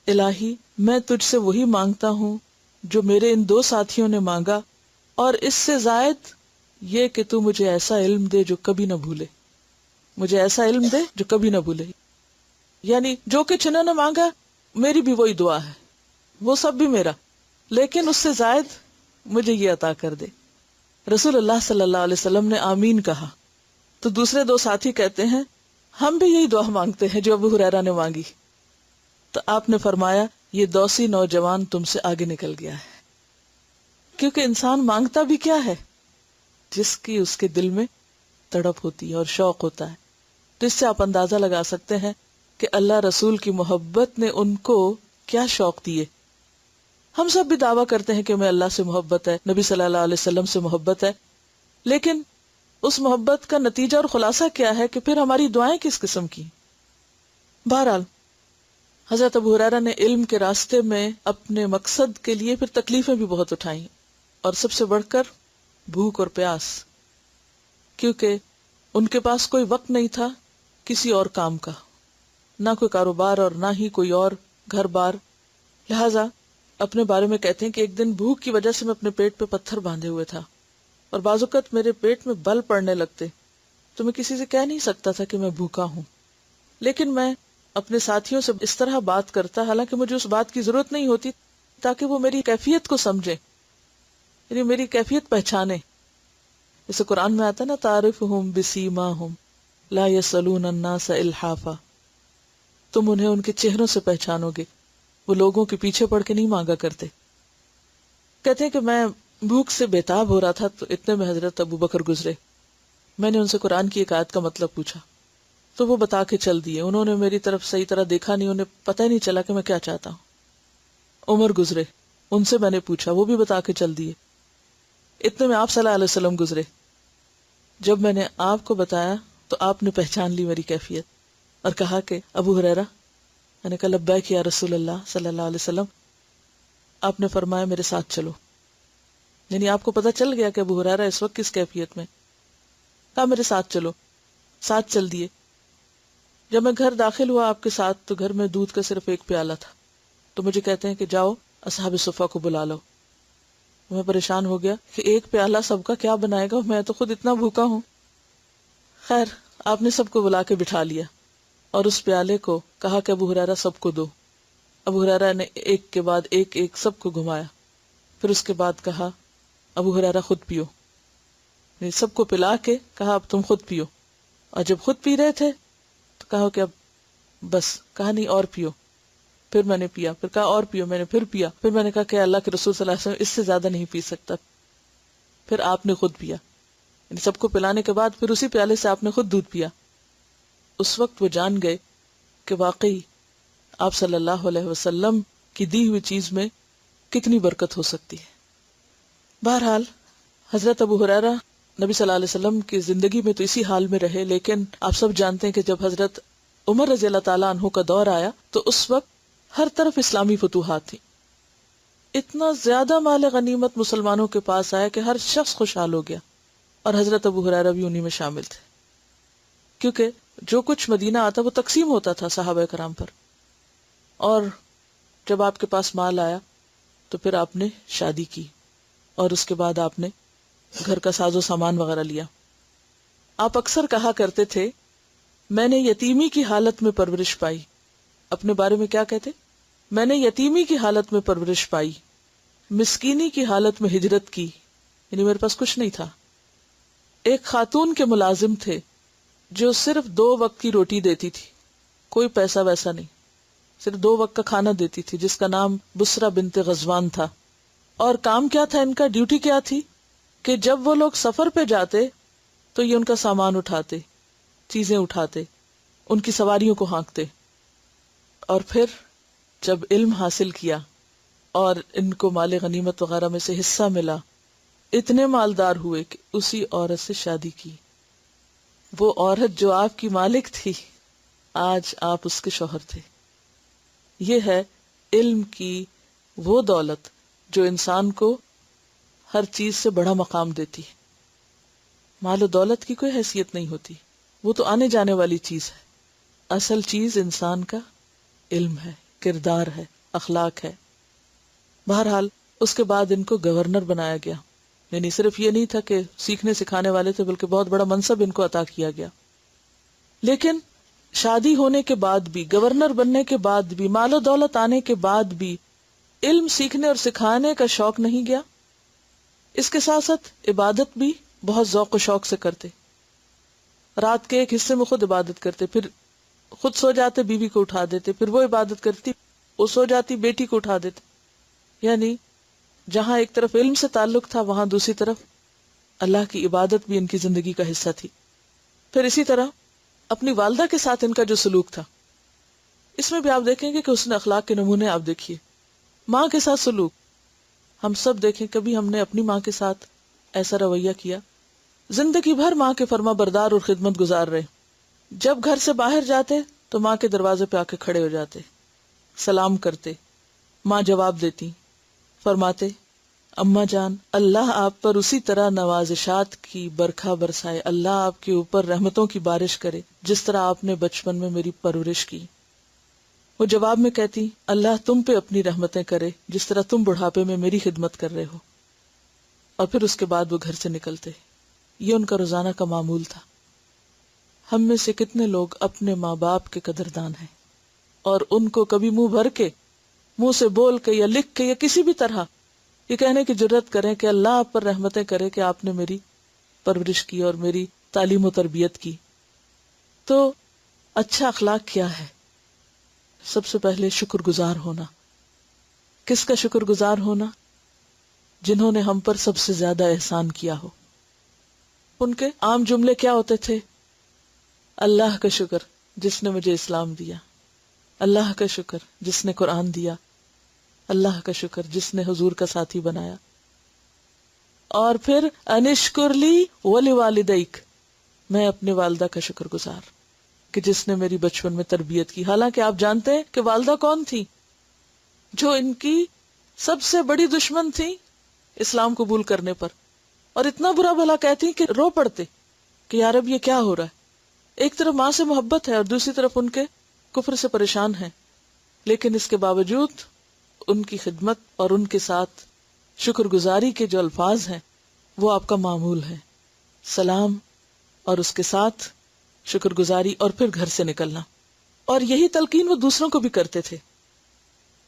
A: الہی میں تجھ سے وہی مانگتا ہوں جو میرے ان دو ساتھیوں نے مانگا، اور اس سے زائد یہ کہ تو مجھے ایسا علم دے جو کبھی نہ بھولے، مجھے ایسا علم دے جو کبھی نہ بھولے۔ یعنی جو کچھ انہوں نے مانگا میری بھی وہی دعا ہے، وہ سب بھی میرا، لیکن اس سے زائد مجھے یہ عطا کر دے۔ رسول اللہ صلی اللہ علیہ وسلم نے آمین کہا تو دوسرے دو ساتھی کہتے ہیں، ہم بھی یہی دعا مانگتے ہیں جو ابو ہریرہ نے مانگی۔ تو آپ نے فرمایا، یہ دوسی نوجوان تم سے آگے نکل گیا ہے۔ کیونکہ انسان مانگتا بھی کیا ہے؟ جس کی اس کے دل میں تڑپ ہوتی ہے اور شوق ہوتا ہے۔ تو اس سے آپ اندازہ لگا سکتے ہیں کہ اللہ رسول کی محبت نے ان کو کیا شوق دیے۔ ہم سب بھی دعویٰ کرتے ہیں کہ ہمیں اللہ سے محبت ہے، نبی صلی اللہ علیہ وسلم سے محبت ہے، لیکن اس محبت کا نتیجہ اور خلاصہ کیا ہے کہ پھر ہماری دعائیں کس قسم کی؟ بہرحال حضرت ابو ہریرہ نے علم کے راستے میں اپنے مقصد کے لیے پھر تکلیفیں بھی بہت اٹھائیں، اور سب سے بڑھ کر بھوک اور پیاس، کیونکہ ان کے پاس کوئی وقت نہیں تھا کسی اور کام کا، نہ کوئی کاروبار اور نہ ہی کوئی اور گھر بار۔ لہذا اپنے بارے میں کہتے ہیں کہ ایک دن بھوک کی وجہ سے میں اپنے پیٹ پہ پتھر باندھے ہوئے تھا، اور بعض اوقات میرے پیٹ میں بل پڑنے لگتے تو میں کسی سے کہہ نہیں سکتا تھا کہ میں بھوکا ہوں، لیکن میں اپنے ساتھیوں سے اس طرح بات کرتا، حالانکہ مجھے اس بات کی ضرورت نہیں ہوتی، تاکہ وہ میری کیفیت کو سمجھے، یعنی میری کیفیت پہچانے۔ جیسے قرآن میں آتا نا، تعرفہم بسیماہم لا یسألون الناس الحافا، تم انہیں ان کے چہروں سے پہچانو گے، وہ لوگوں کے پیچھے پڑ کے نہیں مانگا کرتے۔ کہتے ہیں کہ میں بھوک سے بےتاب ہو رہا تھا تو اتنے میں حضرت ابو بکر گزرے۔ میں نے ان سے قرآن کی ایک آیت کا مطلب پوچھا تو وہ بتا کے چل دیے، انہوں نے میری طرف صحیح طرح دیکھا نہیں، انہیں پتہ ہی نہیں چلا کہ میں کیا چاہتا ہوں۔ عمر گزرے، ان سے میں نے پوچھا، وہ بھی بتا کے چل دیے۔ اتنے میں آپ صلی اللہ علیہ وسلم گزرے، جب میں نے آپ کو بتایا تو آپ نے پہچان لی میری کیفیت اور کہا کہ ابو ہریرہ، میں نے کہا لبیک یا رسول اللہ صلی اللہ علیہ وسلم، آپ نے فرمایا میرے ساتھ چلو. یعنی آپ کو پتہ چل گیا کہ ابو ہریرہ اس وقت کس کیفیت میں. کہا میرے ساتھ چلو، ساتھ چل دیے. جب میں گھر داخل ہوا آپ کے ساتھ تو گھر میں دودھ کا صرف ایک پیالہ تھا. تو مجھے کہتے ہیں کہ جاؤ اصحاب صفہ کو بلا لو. میں پریشان ہو گیا کہ ایک پیالہ سب کا کیا بنائے گا، میں تو خود اتنا بھوکا ہوں. خیر آپ نے سب کو بلا کے بٹھا لیا اور اس پیالے کو کہا کہ ابو ہریرہ سب کو دو. ابو ہریرہ نے ایک کے بعد ایک ایک سب کو گھمایا. پھر اس کے بعد کہا ابو ہریرہ خود پیو. سب کو پلا کے کہا اب تم خود پیو. اور جب خود پی رہے تھے تو کہا کہ اب بس. کہا نہیں اور پیو. پھر میں نے پیا. پھر کہا اور پیو. میں نے پھر پیا. پھر میں نے کہا کہ اللہ کے رسول صلی اللہ علیہ وسلم اس سے زیادہ نہیں پی سکتا. پھر آپ نے خود پیا. یعنی سب کو پلانے کے بعد پھر اسی پیالے سے آپ نے خود دودھ پیا. اس وقت وہ جان گئے کہ واقعی آپ صلی اللہ علیہ وسلم کی دی ہوئی چیز میں کتنی برکت ہو سکتی ہے. بہرحال حضرت ابو ہریرہ نبی صلی اللہ علیہ وسلم کی زندگی میں تو اسی حال میں رہے، لیکن آپ سب جانتے ہیں کہ جب حضرت عمر رضی اللہ تعالیٰ عنہ کا دور آیا تو اس وقت ہر طرف اسلامی فتوحات تھی. اتنا زیادہ مال غنیمت مسلمانوں کے پاس آیا کہ ہر شخص خوشحال ہو گیا، اور حضرت ابو ہریرہ بھی انہی میں شامل تھے، کیونکہ جو کچھ مدینہ آتا وہ تقسیم ہوتا تھا صحابہ کرام پر. اور جب آپ کے پاس مال آیا تو پھر آپ نے شادی کی اور اس کے بعد آپ نے گھر کا ساز و سامان وغیرہ لیا. آپ اکثر کہا کرتے تھے میں نے یتیمی کی حالت میں پرورش پائی. اپنے بارے میں کیا کہتے؟ میں نے یتیمی کی حالت میں پرورش پائی، مسکینی کی حالت میں ہجرت کی. یعنی میرے پاس کچھ نہیں تھا. ایک خاتون کے ملازم تھے جو صرف 2 وقت کی روٹی دیتی تھی، کوئی پیسہ ویسا نہیں، صرف 2 وقت کا کھانا دیتی تھی، جس کا نام بسرا بنت غزوان تھا. اور کام کیا تھا ان کا، ڈیوٹی کیا تھی کہ جب وہ لوگ سفر پہ جاتے تو یہ ان کا سامان اٹھاتے، چیزیں اٹھاتے، ان کی سواریوں کو ہانکتے. اور پھر جب علم حاصل کیا اور ان کو مال غنیمت وغیرہ میں سے حصہ ملا، اتنے مالدار ہوئے کہ اسی عورت سے شادی کی. وہ عورت جو آپ کی مالک تھی آج آپ اس کے شوہر تھے. یہ ہے علم کی وہ دولت جو انسان کو ہر چیز سے بڑا مقام دیتی ہے. مال و دولت کی کوئی حیثیت نہیں ہوتی، وہ تو آنے جانے والی چیز ہے. اصل چیز انسان کا علم ہے، کردار ہے، اخلاق ہے. بہرحال اس کے بعد ان کو گورنر بنایا گیا. یعنی صرف یہ نہیں تھا کہ سیکھنے سکھانے والے تھے، بلکہ بہت بڑا منصب ان کو عطا کیا گیا. لیکن شادی ہونے کے بعد بھی، گورنر بننے کے بعد بھی، مال و دولت آنے کے بعد بھی علم سیکھنے اور سکھانے کا شوق نہیں گیا. اس کے ساتھ ساتھ عبادت بھی بہت ذوق و شوق سے کرتے. رات کے ایک حصے میں خود عبادت کرتے، پھر خود سو جاتے، بیوی کو اٹھا دیتے، پھر وہ عبادت کرتی، وہ سو جاتی، بیٹی کو اٹھا دیتے. یعنی جہاں ایک طرف علم سے تعلق تھا وہاں دوسری طرف اللہ کی عبادت بھی ان کی زندگی کا حصہ تھی. پھر اسی طرح اپنی والدہ کے ساتھ ان کا جو سلوک تھا، اس میں بھی آپ دیکھیں گے کہ حسن اخلاق کے نمونے آپ دیکھیے. ماں کے ساتھ سلوک، ہم سب دیکھیں کبھی ہم نے اپنی ماں کے ساتھ ایسا رویہ کیا؟ زندگی بھر ماں کے فرما بردار اور خدمت گزار رہے. جب گھر سے باہر جاتے تو ماں کے دروازے پہ آ کے کھڑے ہو جاتے، سلام کرتے. ماں جواب دیتی، فرماتے اماں جان اللہ آپ پر اسی طرح نوازشات کی برکھا برسائے، اللہ آپ کے اوپر رحمتوں کی بارش کرے جس طرح آپ نے بچپن میں میری پرورش کی. وہ جواب میں کہتی اللہ تم پہ اپنی رحمتیں کرے جس طرح تم بڑھاپے میں میری خدمت کر رہے ہو. اور پھر اس کے بعد وہ گھر سے نکلتے. یہ ان کا روزانہ کا معمول تھا. ہم میں سے کتنے لوگ اپنے ماں باپ کے قدردان ہیں اور ان کو کبھی منہ بھر کے، منہ سے بول کے یا لکھ کے یا کسی بھی طرح یہ کہنے کی جرت کریں کہ اللہ آپ پر رحمتیں کرے کہ آپ نے میری پرورش کی اور میری تعلیم و تربیت کی. تو اچھا اخلاق کیا ہے؟ سب سے پہلے شکر گزار ہونا. کس کا شکر گزار ہونا؟ جنہوں نے ہم پر سب سے زیادہ احسان کیا ہو. ان کے عام جملے کیا ہوتے تھے؟ اللہ کا شکر جس نے مجھے اسلام دیا، اللہ کا شکر جس نے قرآن دیا، اللہ کا شکر جس نے حضور کا ساتھی بنایا. اور پھر انشکر لی ولی والدیک، میں اپنے والدہ کا شکر گزار کہ جس نے میری بچپن میں تربیت کی. حالانکہ آپ جانتے ہیں کہ والدہ کون تھی جو ان کی سب سے بڑی دشمن تھی اسلام قبول کرنے پر, اور اتنا برا بھلا کہتی کہ رو پڑتے کہ یار اب یہ کیا ہو رہا ہے. ایک طرف ماں سے محبت ہے اور دوسری طرف ان کے کفر سے پریشان ہیں, لیکن اس کے باوجود ان کی خدمت اور ان کے ساتھ شکر گزاری کے جو الفاظ ہیں وہ آپ کا معمول ہے. سلام اور اس کے ساتھ شکر گزاری اور پھر گھر سے نکلنا. اور یہی تلقین وہ دوسروں کو بھی کرتے تھے.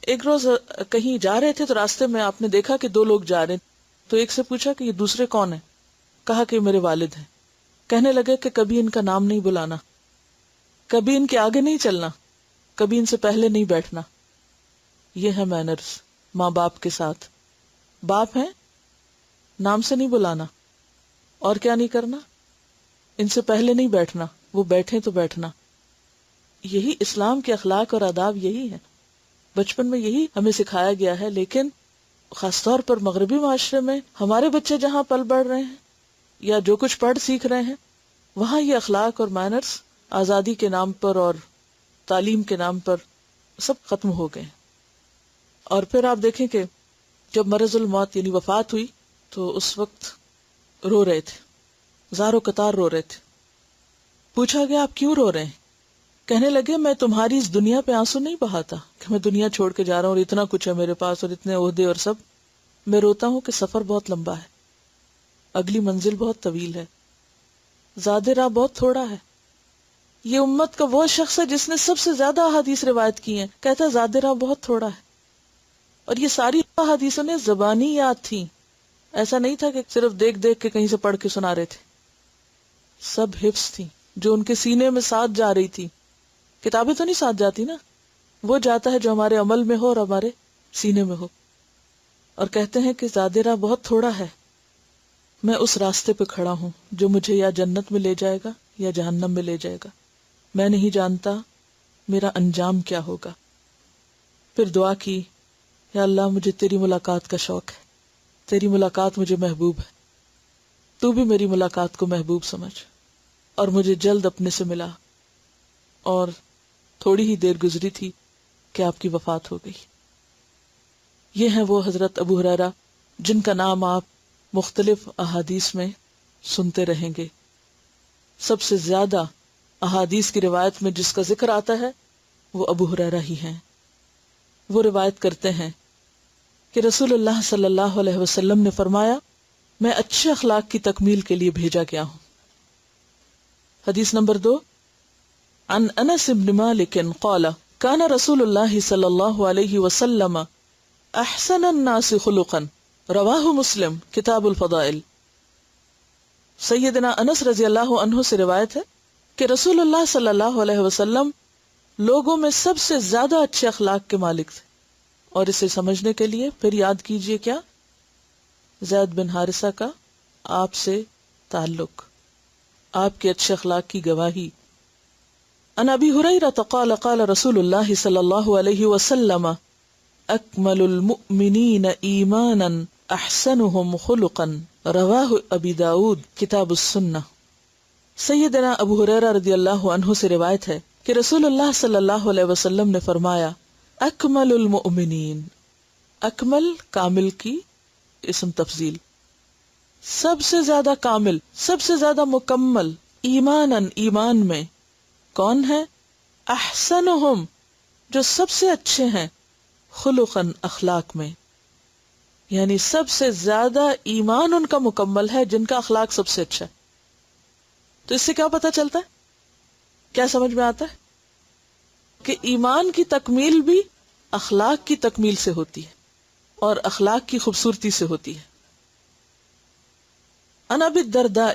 A: ایک روز کہیں جا رہے تھے تو راستے میں آپ نے دیکھا کہ دو لوگ جا رہے ہیں, تو ایک سے پوچھا کہ یہ دوسرے کون ہیں؟ کہا کہ میرے والد ہیں. کہنے لگے کہ کبھی ان کا نام نہیں بلانا, کبھی ان کے آگے نہیں چلنا, کبھی ان سے پہلے نہیں بیٹھنا. یہ ہے مینرز ماں باپ کے ساتھ. باپ ہیں, نام سے نہیں بلانا, اور کیا نہیں کرنا, ان سے پہلے نہیں بیٹھنا, وہ بیٹھیں تو بیٹھنا. یہی اسلام کے اخلاق اور آداب یہی ہے. بچپن میں یہی ہمیں سکھایا گیا ہے, لیکن خاص طور پر مغربی معاشرے میں ہمارے بچے جہاں پل بڑھ رہے ہیں یا جو کچھ پڑھ سیکھ رہے ہیں, وہاں یہ اخلاق اور مینرز آزادی کے نام پر اور تعلیم کے نام پر سب ختم ہو گئے. اور پھر آپ دیکھیں کہ جب مرض الموت یعنی وفات ہوئی تو اس وقت رو رہے تھے, زاروں قطار رو رہے تھے. پوچھا گیا آپ کیوں رو رہے ہیں؟ کہنے لگے میں تمہاری اس دنیا پہ آنسو نہیں بہاتا کہ میں دنیا چھوڑ کے جا رہا ہوں اور اتنا کچھ ہے میرے پاس اور اتنے عہدے اور سب. میں روتا ہوں کہ سفر بہت لمبا ہے, اگلی منزل بہت طویل ہے, زیادہ راہ بہت تھوڑا ہے. یہ امت کا وہ شخص ہے جس نے سب سے زیادہ احادیث روایت کی ہیں, کہتا ہے زیادہ راہ بہت تھوڑا ہے. اور یہ ساری احادیث انہیں زبانی یاد تھیں, ایسا نہیں تھا کہ صرف دیکھ دیکھ کے کہیں سے پڑھ کے سنا رہے تھے. سب حفظ تھی جو ان کے سینے میں ساتھ جا رہی تھی. کتابیں تو نہیں ساتھ جاتی نا, وہ جاتا ہے جو ہمارے عمل میں ہو اور ہمارے سینے میں ہو. اور کہتے ہیں کہ زیادہ راہ بہت تھوڑا ہے, میں اس راستے پہ کھڑا ہوں جو مجھے یا جنت میں لے جائے گا یا جہنم میں لے جائے گا. میں نہیں جانتا میرا انجام کیا ہوگا. پھر دعا کی, یا اللہ مجھے تیری ملاقات کا شوق ہے, تیری ملاقات مجھے محبوب ہے, تو بھی میری ملاقات کو محبوب سمجھ. اور مجھے جلد اپنے سے ملا, اور تھوڑی ہی دیر گزری تھی کہ آپ کی وفات ہو گئی. یہ ہیں وہ حضرت ابو ہریرہ جن کا نام آپ مختلف احادیث میں سنتے رہیں گے. سب سے زیادہ احادیث کی روایت میں جس کا ذکر آتا ہے وہ ابو ہریرہ ہی ہیں. وہ روایت کرتے ہیں کہ رسول اللہ صلی اللہ علیہ وسلم نے فرمایا, میں اچھے اخلاق کی تکمیل کے لیے بھیجا گیا ہوں. حدیث نمبر 2, عن انس بن مالک قال كان رسول اللہ صلی اللہ علیہ وسلم احسن الناس خلقا, رواہ مسلم کتاب الفضائل. سیدنا انس رضی اللہ عنہ سے روایت ہے کہ رسول اللہ صلی اللہ علیہ وسلم لوگوں میں سب سے زیادہ اچھے اخلاق کے مالک تھے. اور اسے سمجھنے کے لیے پھر یاد کیجئے کیا, زید بن حارثہ کا آپ سے تعلق, آپ کے اچھے اخلاق کی گواہی. عن ابی ہریرہ قال قال رسول اللہ صلی اللہ علیہ وسلم اکمل المؤمنین ایمانا احسنهم خلقا, رواہ ابی داود کتاب السنہ. سیدنا ابو ہریرہ رضی اللہ عنہ سے روایت ہے کہ رسول اللہ صلی اللہ علیہ وسلم نے فرمایا, اکمل المؤمنین, اکمل کامل کی اسم تفضیل, سب سے زیادہ کامل, سب سے زیادہ مکمل, ایماناً ایمان میں, کون ہے؟ احسنہم جو سب سے اچھے ہیں, خلقاً اخلاق میں, یعنی سب سے زیادہ ایمان ان کا مکمل ہے جن کا اخلاق سب سے اچھا ہے. تو اس سے کیا پتہ چلتا ہے, کیا سمجھ میں آتا ہے کہ ایمان کی تکمیل بھی اخلاق کی تکمیل سے ہوتی ہے اور اخلاق کی خوبصورتی سے ہوتی ہے. عن ابی الدرداء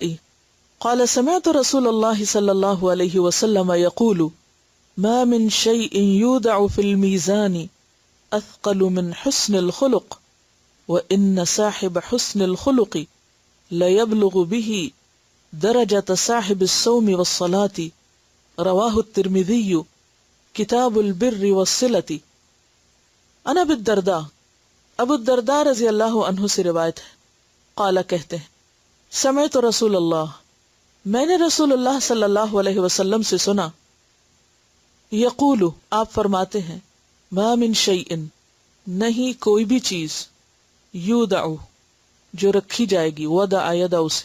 A: قال سمعت رسول اللہ صلی اللہ علیہ وسلم يقول ما من شيء يوضع في الميزان اثقل من حسن الخلق وان صاحب حسن الخلق ليبلغ به درجة صاحب الصوم والصلاة رواہ الترمذی کتاب البر والصلة. عن ابی الدرداء, ابو الدرداء رضی اللہ عنہ سے روایت ہے, قال کہتے ہیں, سمعت رسول اللہ, میں نے رسول اللہ صلی اللہ علیہ وسلم سے سنا، یقول، آپ فرماتے ہیں، ما من شیء، نہیں کوئی بھی چیز، یودع، جو رکھی جائے گی، وضع یدع سے،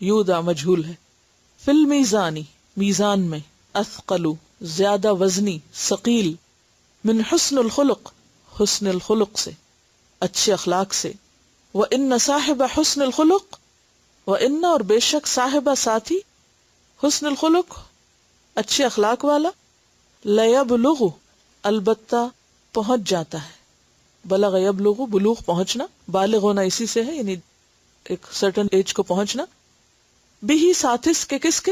A: یودع مجہول ہے، فی المیزانی، میزان میں، اثقل، زیادہ وزنی، ثقیل، من حسن الخلق، حسن الخلق سے، اچھے اخلاق سے، وَإِنَّ صَاحِبَ حُسْنِ الْخُلُقِ، وَإِنَّ، اور بے شک، صاحبہ ساتھی، حسن الخلق، اچھے اخلاق والا، لَيَبْلُغُ، البتہ پہنچ جاتا ہے، بلغ یبلغ، بلوغ پہنچنا، بالغ ہونا اسی سے ہے، یعنی ایک سرٹن ایج کو پہنچنا، بھی ساتھ اس کے، کس کے،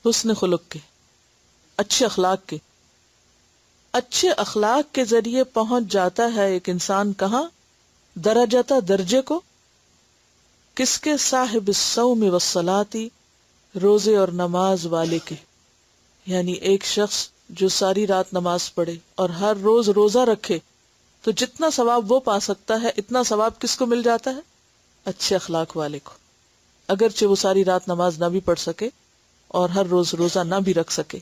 A: حسن خلق کے، اچھے اخلاق کے، اچھے اخلاق کے ذریعے پہنچ جاتا ہے ایک انسان کہاں، درجہ درجے کو، کس کے، صاحب الصوم والصلاة، روزے اور نماز والے کے، یعنی ایک شخص جو ساری رات نماز پڑھے اور ہر روز روزہ رکھے تو جتنا ثواب وہ پا سکتا ہے اتنا ثواب کس کو مل جاتا ہے، اچھے اخلاق والے کو، اگرچہ وہ ساری رات نماز نہ بھی پڑھ سکے اور ہر روز روزہ نہ بھی رکھ سکے۔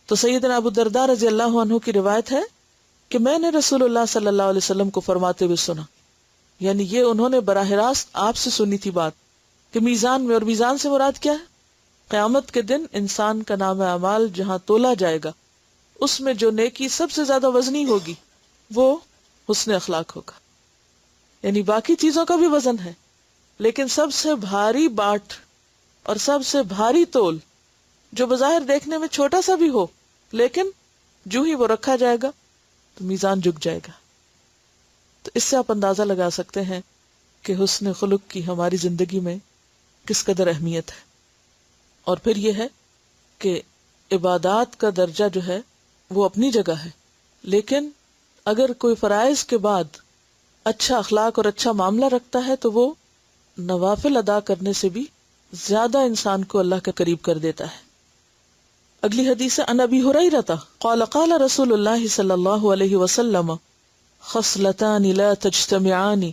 A: تو سیدنا ابو الدرداء رضی اللہ عنہ کی روایت ہے کہ میں نے رسول اللہ صلی اللہ علیہ وسلم کو فرماتے ہوئے سنا، یعنی یہ انہوں نے براہ راست آپ سے سنی تھی بات، کہ میزان میں، اور میزان سے مراد کیا ہے، قیامت کے دن انسان کا نام اعمال جہاں تولا جائے گا، اس میں جو نیکی سب سے زیادہ وزنی ہوگی وہ حسن اخلاق ہوگا، یعنی باقی چیزوں کا بھی وزن ہے لیکن سب سے بھاری باٹ اور سب سے بھاری تول، جو بظاہر دیکھنے میں چھوٹا سا بھی ہو لیکن جو ہی وہ رکھا جائے گا تو میزان جھک جائے گا۔ تو اس سے آپ اندازہ لگا سکتے ہیں کہ حسن خلق کی ہماری زندگی میں کس قدر اہمیت ہے۔ اور پھر یہ ہے کہ عبادات کا درجہ جو ہے وہ اپنی جگہ ہے، لیکن اگر کوئی فرائض کے بعد اچھا اخلاق اور اچھا معاملہ رکھتا ہے تو وہ نوافل ادا کرنے سے بھی زیادہ انسان کو اللہ کے قریب کر دیتا ہے۔ اگلی حدیث ہے، عن ابی ہریرہ قال قال رسول اللہ صلی اللہ علیہ وسلم خصلتان لا تجتمعان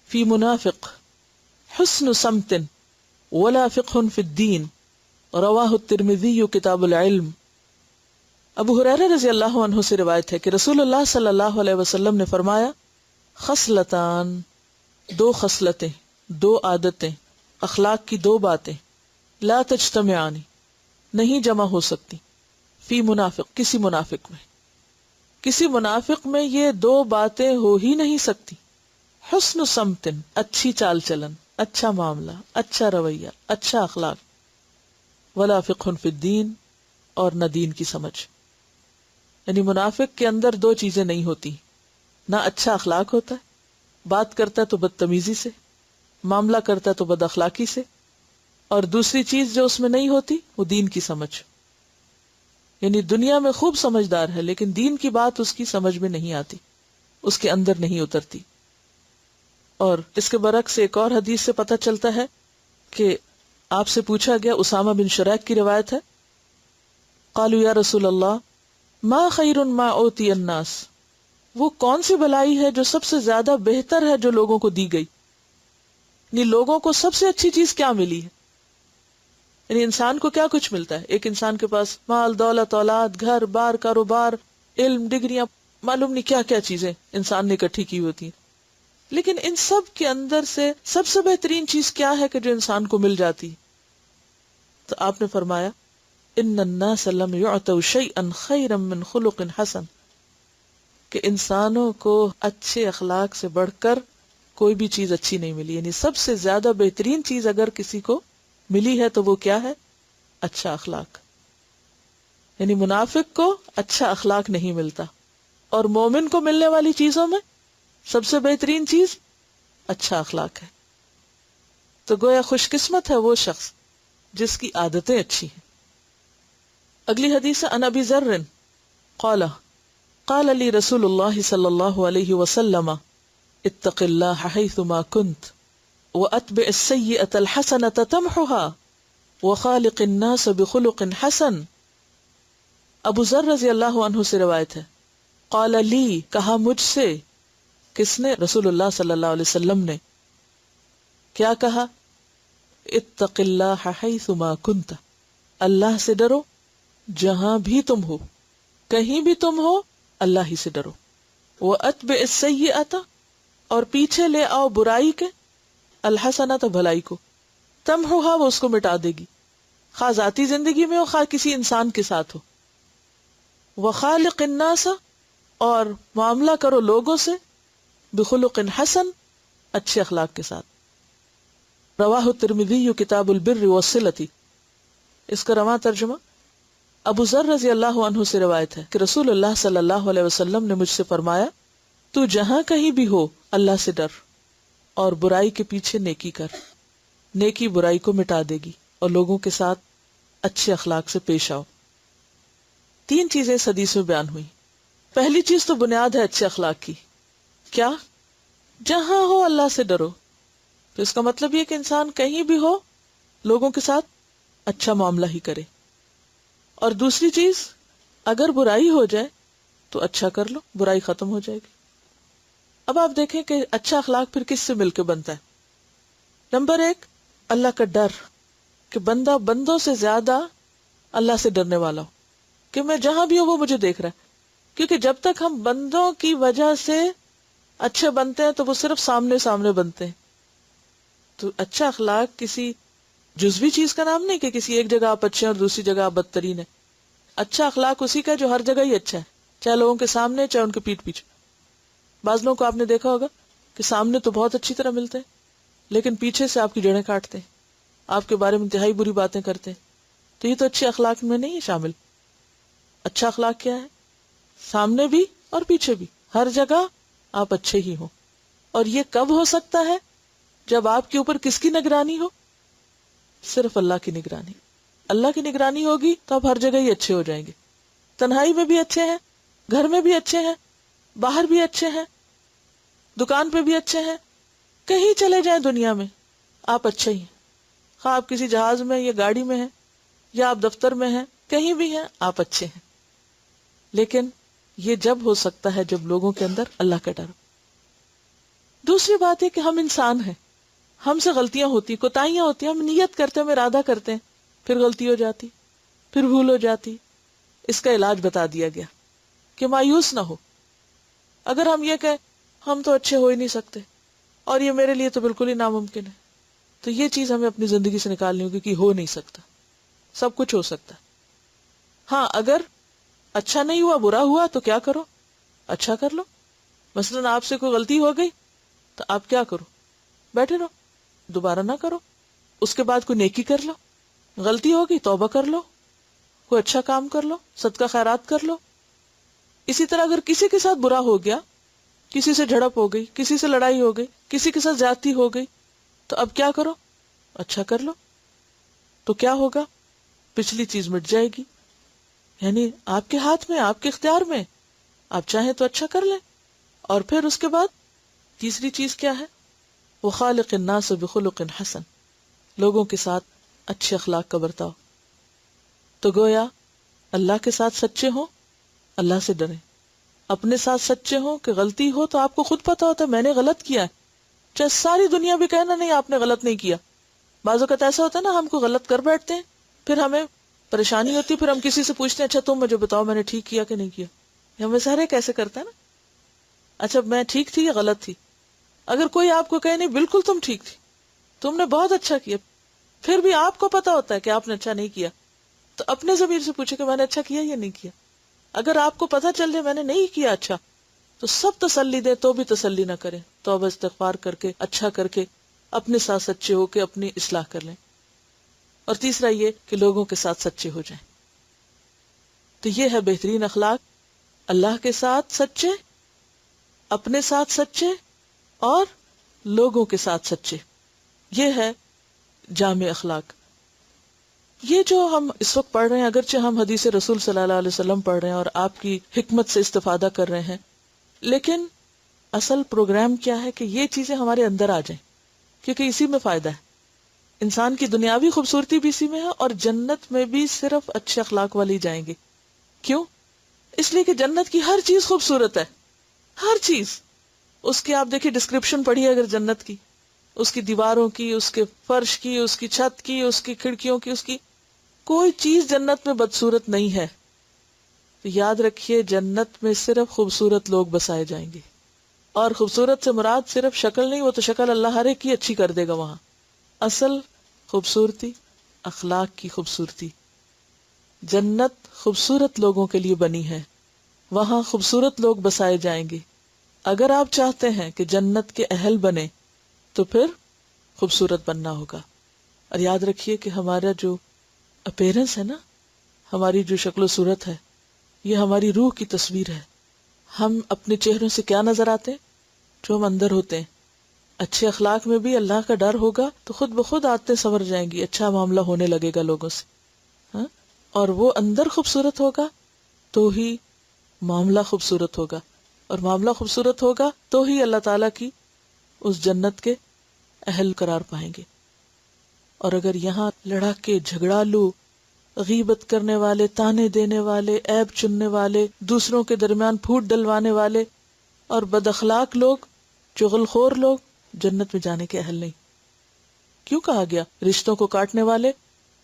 A: فی منافق، حسن سمت ولا فقہ فی الدین، رواہ الترمذی کتاب العلم۔ ابو ہریرہ رضی اللہ عنہ سے روایت ہے کہ رسول اللہ صلی اللہ علیہ وسلم نے فرمایا، خصلتان، دو خصلتیں، دو عادتیں، اخلاق کی دو باتیں، لا تجتمعان، نہیں جمع ہو سکتی، فی منافق، کسی منافق میں، کسی منافق میں یہ دو باتیں ہو ہی نہیں سکتی، حسن سمتن، اچھی چال چلن، اچھا معاملہ، اچھا رویہ، اچھا اخلاق، ولا فقہ فی الدین، اور نہ دین کی سمجھ، یعنی منافق کے اندر دو چیزیں نہیں ہوتی، نہ اچھا اخلاق ہوتا ہے، بات کرتا ہے تو بدتمیزی سے، معاملہ کرتا ہے تو بد اخلاقی سے، اور دوسری چیز جو اس میں نہیں ہوتی وہ دین کی سمجھ، یعنی دنیا میں خوب سمجھدار ہے لیکن دین کی بات اس کی سمجھ میں نہیں آتی، اس کے اندر نہیں اترتی۔ اور اس کے برعکس ایک اور حدیث سے پتہ چلتا ہے کہ آپ سے پوچھا گیا، اسامہ بن شریک کی روایت ہے، قالوا یا رسول اللہ ما خیر ما اوتی الناس، وہ کون سی بلائی ہے جو سب سے زیادہ بہتر ہے جو لوگوں کو دی گئی، یعنی لوگوں کو سب سے اچھی چیز کیا ملی ہے، یعنی انسان کو کیا کچھ ملتا ہے، ایک انسان کے پاس مال، دولت، اولاد، گھر بار، کاروبار، علم، ڈگریاں، معلوم نہیں کیا کیا چیزیں انسان نے اکٹھی کی ہوتی ہیں، لیکن ان سب کے اندر سے سب سے بہترین چیز کیا ہے کہ جو انسان کو مل جاتی ہے؟ تو آپ نے فرمایا، ان الناس لم يعطوا شيئا خيرا من خلق حسن، کہ انسانوں کو اچھے اخلاق سے بڑھ کر کوئی بھی چیز اچھی نہیں ملی، یعنی سب سے زیادہ بہترین چیز اگر کسی کو ملی ہے تو وہ کیا ہے، اچھا اخلاق، یعنی منافق کو اچھا اخلاق نہیں ملتا، اور مومن کو ملنے والی چیزوں میں سب سے بہترین چیز اچھا اخلاق ہے۔ تو گویا خوش قسمت ہے وہ شخص جس کی عادتیں اچھی ہیں۔ اگلی حدیث عن ابی ذر قال قال لی رسول اللہ صلی اللہ علیہ وسلم اتق اللہ حیثما کنت واتبع السیئۃ الحسنۃ تمحها وخالق الناس بخلق حسن۔ ابو ذر رضی اللہ عنہ سے روایت ہے، قال لی، کہا مجھ سے، کس نے؟ رسول اللہ صلی اللہ علیہ وسلم نے۔ کیا کہا؟ اتق اللہ حیثما کنت، اللہ سے ڈرو جہاں بھی تم ہو، کہیں بھی تم ہو اللہ ہی سے ڈرو۔ وَأَتْبِعِ السَّيِّئَةَ، اور پیچھے لے آؤ برائی کے، الحسنۃ بھلائی کو، تمحوها، وہ اس کو مٹا دے گی، خواہ ذاتی زندگی میں ہو خواہ کسی انسان کے ساتھ ہو۔ وَخَالِقِ النَّاسَ، اور معاملہ کرو لوگوں سے، بخلق حسن، اچھے اخلاق کے ساتھ۔ رواہ الترمذی کتاب البر والصلۃ، اس کا رواں ترجمہ ابو ذر رضی اللہ عنہ سے روایت ہے کہ رسول اللہ صلی اللہ علیہ وسلم نے مجھ سے فرمایا، تو جہاں کہیں بھی ہو اللہ سے ڈر اور برائی کے پیچھے نیکی کر، نیکی برائی کو مٹا دے گی، اور لوگوں کے ساتھ اچھے اخلاق سے پیش آؤ۔ تین چیزیں اس حدیث میں بیان ہوئی۔ پہلی چیز تو بنیاد ہے اچھے اخلاق کی، کیا؟ جہاں ہو اللہ سے ڈرو، تو اس کا مطلب یہ کہ انسان کہیں بھی ہو لوگوں کے ساتھ اچھا معاملہ ہی کرے۔ اور دوسری چیز، اگر برائی ہو جائے تو اچھا کر لو، برائی ختم ہو جائے گی۔ اب آپ دیکھیں کہ اچھا اخلاق پھر کس سے مل کے بنتا ہے۔ نمبر ایک، اللہ کا ڈر، کہ بندہ بندوں سے زیادہ اللہ سے ڈرنے والا ہو، کہ میں جہاں بھی ہوں وہ مجھے دیکھ رہا ہے۔ کیونکہ جب تک ہم بندوں کی وجہ سے اچھے بنتے ہیں تو وہ صرف سامنے سامنے بنتے ہیں۔ تو اچھا اخلاق کسی جزوی چیز کا نام نہیں کہ کسی ایک جگہ آپ اچھے ہیں اور دوسری جگہ آپ بدترین ہیں۔ اچھا اخلاق اسی کا جو ہر جگہ ہی اچھا ہے، چاہے لوگوں کے سامنے چاہے ان کے پیٹھ پیچھے۔ بعض لوگوں کو آپ نے دیکھا ہوگا کہ سامنے تو بہت اچھی طرح ملتے ہیں لیکن پیچھے سے آپ کی جڑیں کاٹتے ہیں، آپ کے بارے میں انتہائی بری باتیں کرتے ہیں۔ تو یہ تو اچھے اخلاق میں نہیں ہے شامل۔ اچھا اخلاق کیا ہے؟ سامنے بھی اور پیچھے بھی، ہر جگہ آپ اچھے ہی ہوں۔ اور یہ کب ہو سکتا ہے؟ جب آپ کے اوپر کس کی نگرانی ہو؟ صرف اللہ کی نگرانی۔ اللہ کی نگرانی ہوگی تو آپ ہر جگہ ہی اچھے ہو جائیں گے، تنہائی میں بھی اچھے ہیں، گھر میں بھی اچھے ہیں، باہر بھی اچھے ہیں، دکان پہ بھی اچھے ہیں، کہیں چلے جائیں دنیا میں آپ اچھے ہی ہیں۔ خواہ آپ کسی جہاز میں یا گاڑی میں ہیں یا آپ دفتر میں ہیں، کہیں بھی ہیں آپ اچھے ہیں۔ لیکن یہ جب ہو سکتا ہے جب لوگوں کے اندر اللہ کا ڈر ہو۔ دوسری بات یہ کہ ہم انسان ہیں، ہم سے غلطیاں ہوتی، کوتاہیاں ہوتی، ہم نیت کرتے ہیں، ہم ارادہ کرتے ہیں، پھر غلطی ہو جاتی، پھر بھول ہو جاتی۔ اس کا علاج بتا دیا گیا کہ مایوس نہ ہو۔ اگر ہم یہ کہ ہم تو اچھے ہو ہی نہیں سکتے اور یہ میرے لیے تو بالکل ہی ناممکن ہے، تو یہ چیز ہمیں اپنی زندگی سے نکالنی ہوگی کہ ہو نہیں سکتا، سب کچھ ہو سکتا ہے۔ ہاں، اگر اچھا نہیں ہوا، برا ہوا، تو کیا کرو؟ اچھا کر لو۔ مثلاً آپ سے کوئی غلطی ہو گئی تو آپ کیا کرو؟ بیٹھے رہو، دوبارہ نہ کرو، اس کے بعد کوئی نیکی کر لو۔ غلطی ہوگی توبہ کر لو، کوئی اچھا کام کر لو، صدقہ خیرات کر لو۔ اسی طرح اگر کسی کے ساتھ برا ہو گیا، کسی سے جھڑپ ہو گئی، کسی سے لڑائی ہو گئی، کسی کے ساتھ زیادتی ہو گئی، تو اب کیا کرو؟ اچھا کر لو۔ تو کیا ہوگا؟ پچھلی چیز مٹ جائے گی۔ یعنی آپ کے ہاتھ میں، آپ کے اختیار میں، آپ چاہیں تو اچھا کر لیں۔ اور پھر اس کے بعد تیسری چیز کیا ہے؟ وَخَالِقِ النَّاسَ بِخُلُقٍ حَسَنٍ، لوگوں کے ساتھ اچھے اخلاق کا برتاؤ۔ تو گویا اللہ کے ساتھ سچے ہوں، اللہ سے ڈریں۔ اپنے ساتھ سچے ہوں کہ غلطی ہو تو آپ کو خود پتا ہوتا ہے میں نے غلط کیا ہے، چاہے ساری دنیا بھی کہنا نہیں آپ نے غلط نہیں کیا۔ بعض اوقات ایسا ہوتا ہے نا، ہم کو غلط کر بیٹھتے ہیں، پھر ہمیں پریشانی ہوتی ہے، پھر ہم کسی سے پوچھتے ہیں اچھا تم مجھے بتاؤ میں نے ٹھیک کیا کہ نہیں کیا۔ ہمیں سارے کیسے کرتا ہے نا، اچھا میں ٹھیک تھی یا غلط تھی؟ اگر کوئی آپ کو کہے نہیں بالکل تم ٹھیک تھی، تم نے بہت اچھا کیا، پھر بھی آپ کو پتا ہوتا ہے کہ آپ نے اچھا نہیں کیا، تو اپنے ضمیر سے پوچھے کہ میں نے اچھا کیا یا نہیں کیا۔ اگر آپ کو پتا چل جائے میں نے نہیں کیا اچھا، تو سب تسلی دے تو بھی تسلی نہ کریں، توبہ استغفار کر کے اچھا کر کے اپنے ساتھ سچے ہو کے اپنی اصلاح کر لیں۔ اور تیسرا یہ کہ لوگوں کے ساتھ سچے ہو جائیں۔ تو یہ ہے بہترین اخلاق، اللہ کے ساتھ سچے، اپنے ساتھ سچے اور لوگوں کے ساتھ سچے۔ یہ ہے جامع اخلاق۔ یہ جو ہم اس وقت پڑھ رہے ہیں، اگرچہ ہم حدیث رسول صلی اللہ علیہ وسلم پڑھ رہے ہیں اور آپ کی حکمت سے استفادہ کر رہے ہیں، لیکن اصل پروگرام کیا ہے کہ یہ چیزیں ہمارے اندر آ جائیں، کیونکہ اسی میں فائدہ ہے۔ انسان کی دنیاوی خوبصورتی بھی اسی میں ہے، اور جنت میں بھی صرف اچھے اخلاق والی جائیں گے۔ کیوں؟ اس لیے کہ جنت کی ہر چیز خوبصورت ہے، ہر چیز۔ اس کی آپ دیکھیے ڈسکرپشن پڑھیے اگر جنت کی، اس کی دیواروں کی، اس کے فرش کی، اس کی چھت کی، اس کی کھڑکیوں کی، اس کی کوئی چیز جنت میں بدصورت نہیں ہے. تو یاد رکھیے جنت میں صرف خوبصورت لوگ بسائے جائیں گے. اور خوبصورت سے مراد صرف شکل نہیں، وہ تو شکل اللہ ہر ایک کی اچھی کر دے گا. وہاں اصل خوبصورتی اخلاق کی خوبصورتی. جنت خوبصورت لوگوں کے لیے بنی ہے، وہاں خوبصورت لوگ بسائے جائیں گے. اگر آپ چاہتے ہیں کہ جنت کے اہل بنے تو پھر خوبصورت بننا ہوگا. اور یاد رکھیے کہ ہمارا جو اپیرنس ہے نا، ہماری جو شکل و صورت ہے، یہ ہماری روح کی تصویر ہے. ہم اپنے چہروں سے کیا نظر آتے ہیں؟ جو ہم اندر ہوتے ہیں. اچھے اخلاق میں بھی اللہ کا ڈر ہوگا تو خود بخود عادتیں سنور جائیں گی، اچھا معاملہ ہونے لگے گا لوگوں سے. ہاں، اور وہ اندر خوبصورت ہوگا تو ہی معاملہ خوبصورت ہوگا، اور معاملہ خوبصورت ہوگا تو ہی اللہ تعالیٰ کی اس جنت کے اہل قرار پائیں گے. اور اگر یہاں لڑاکے، جھگڑالو، غیبت کرنے والے، تانے دینے والے، عیب چننے والے، دوسروں کے درمیان پھوٹ ڈلوانے والے اور بد اخلاق لوگ، چغل خور لوگ جنت میں جانے کے اہل نہیں. کیوں کہا گیا رشتوں کو کاٹنے والے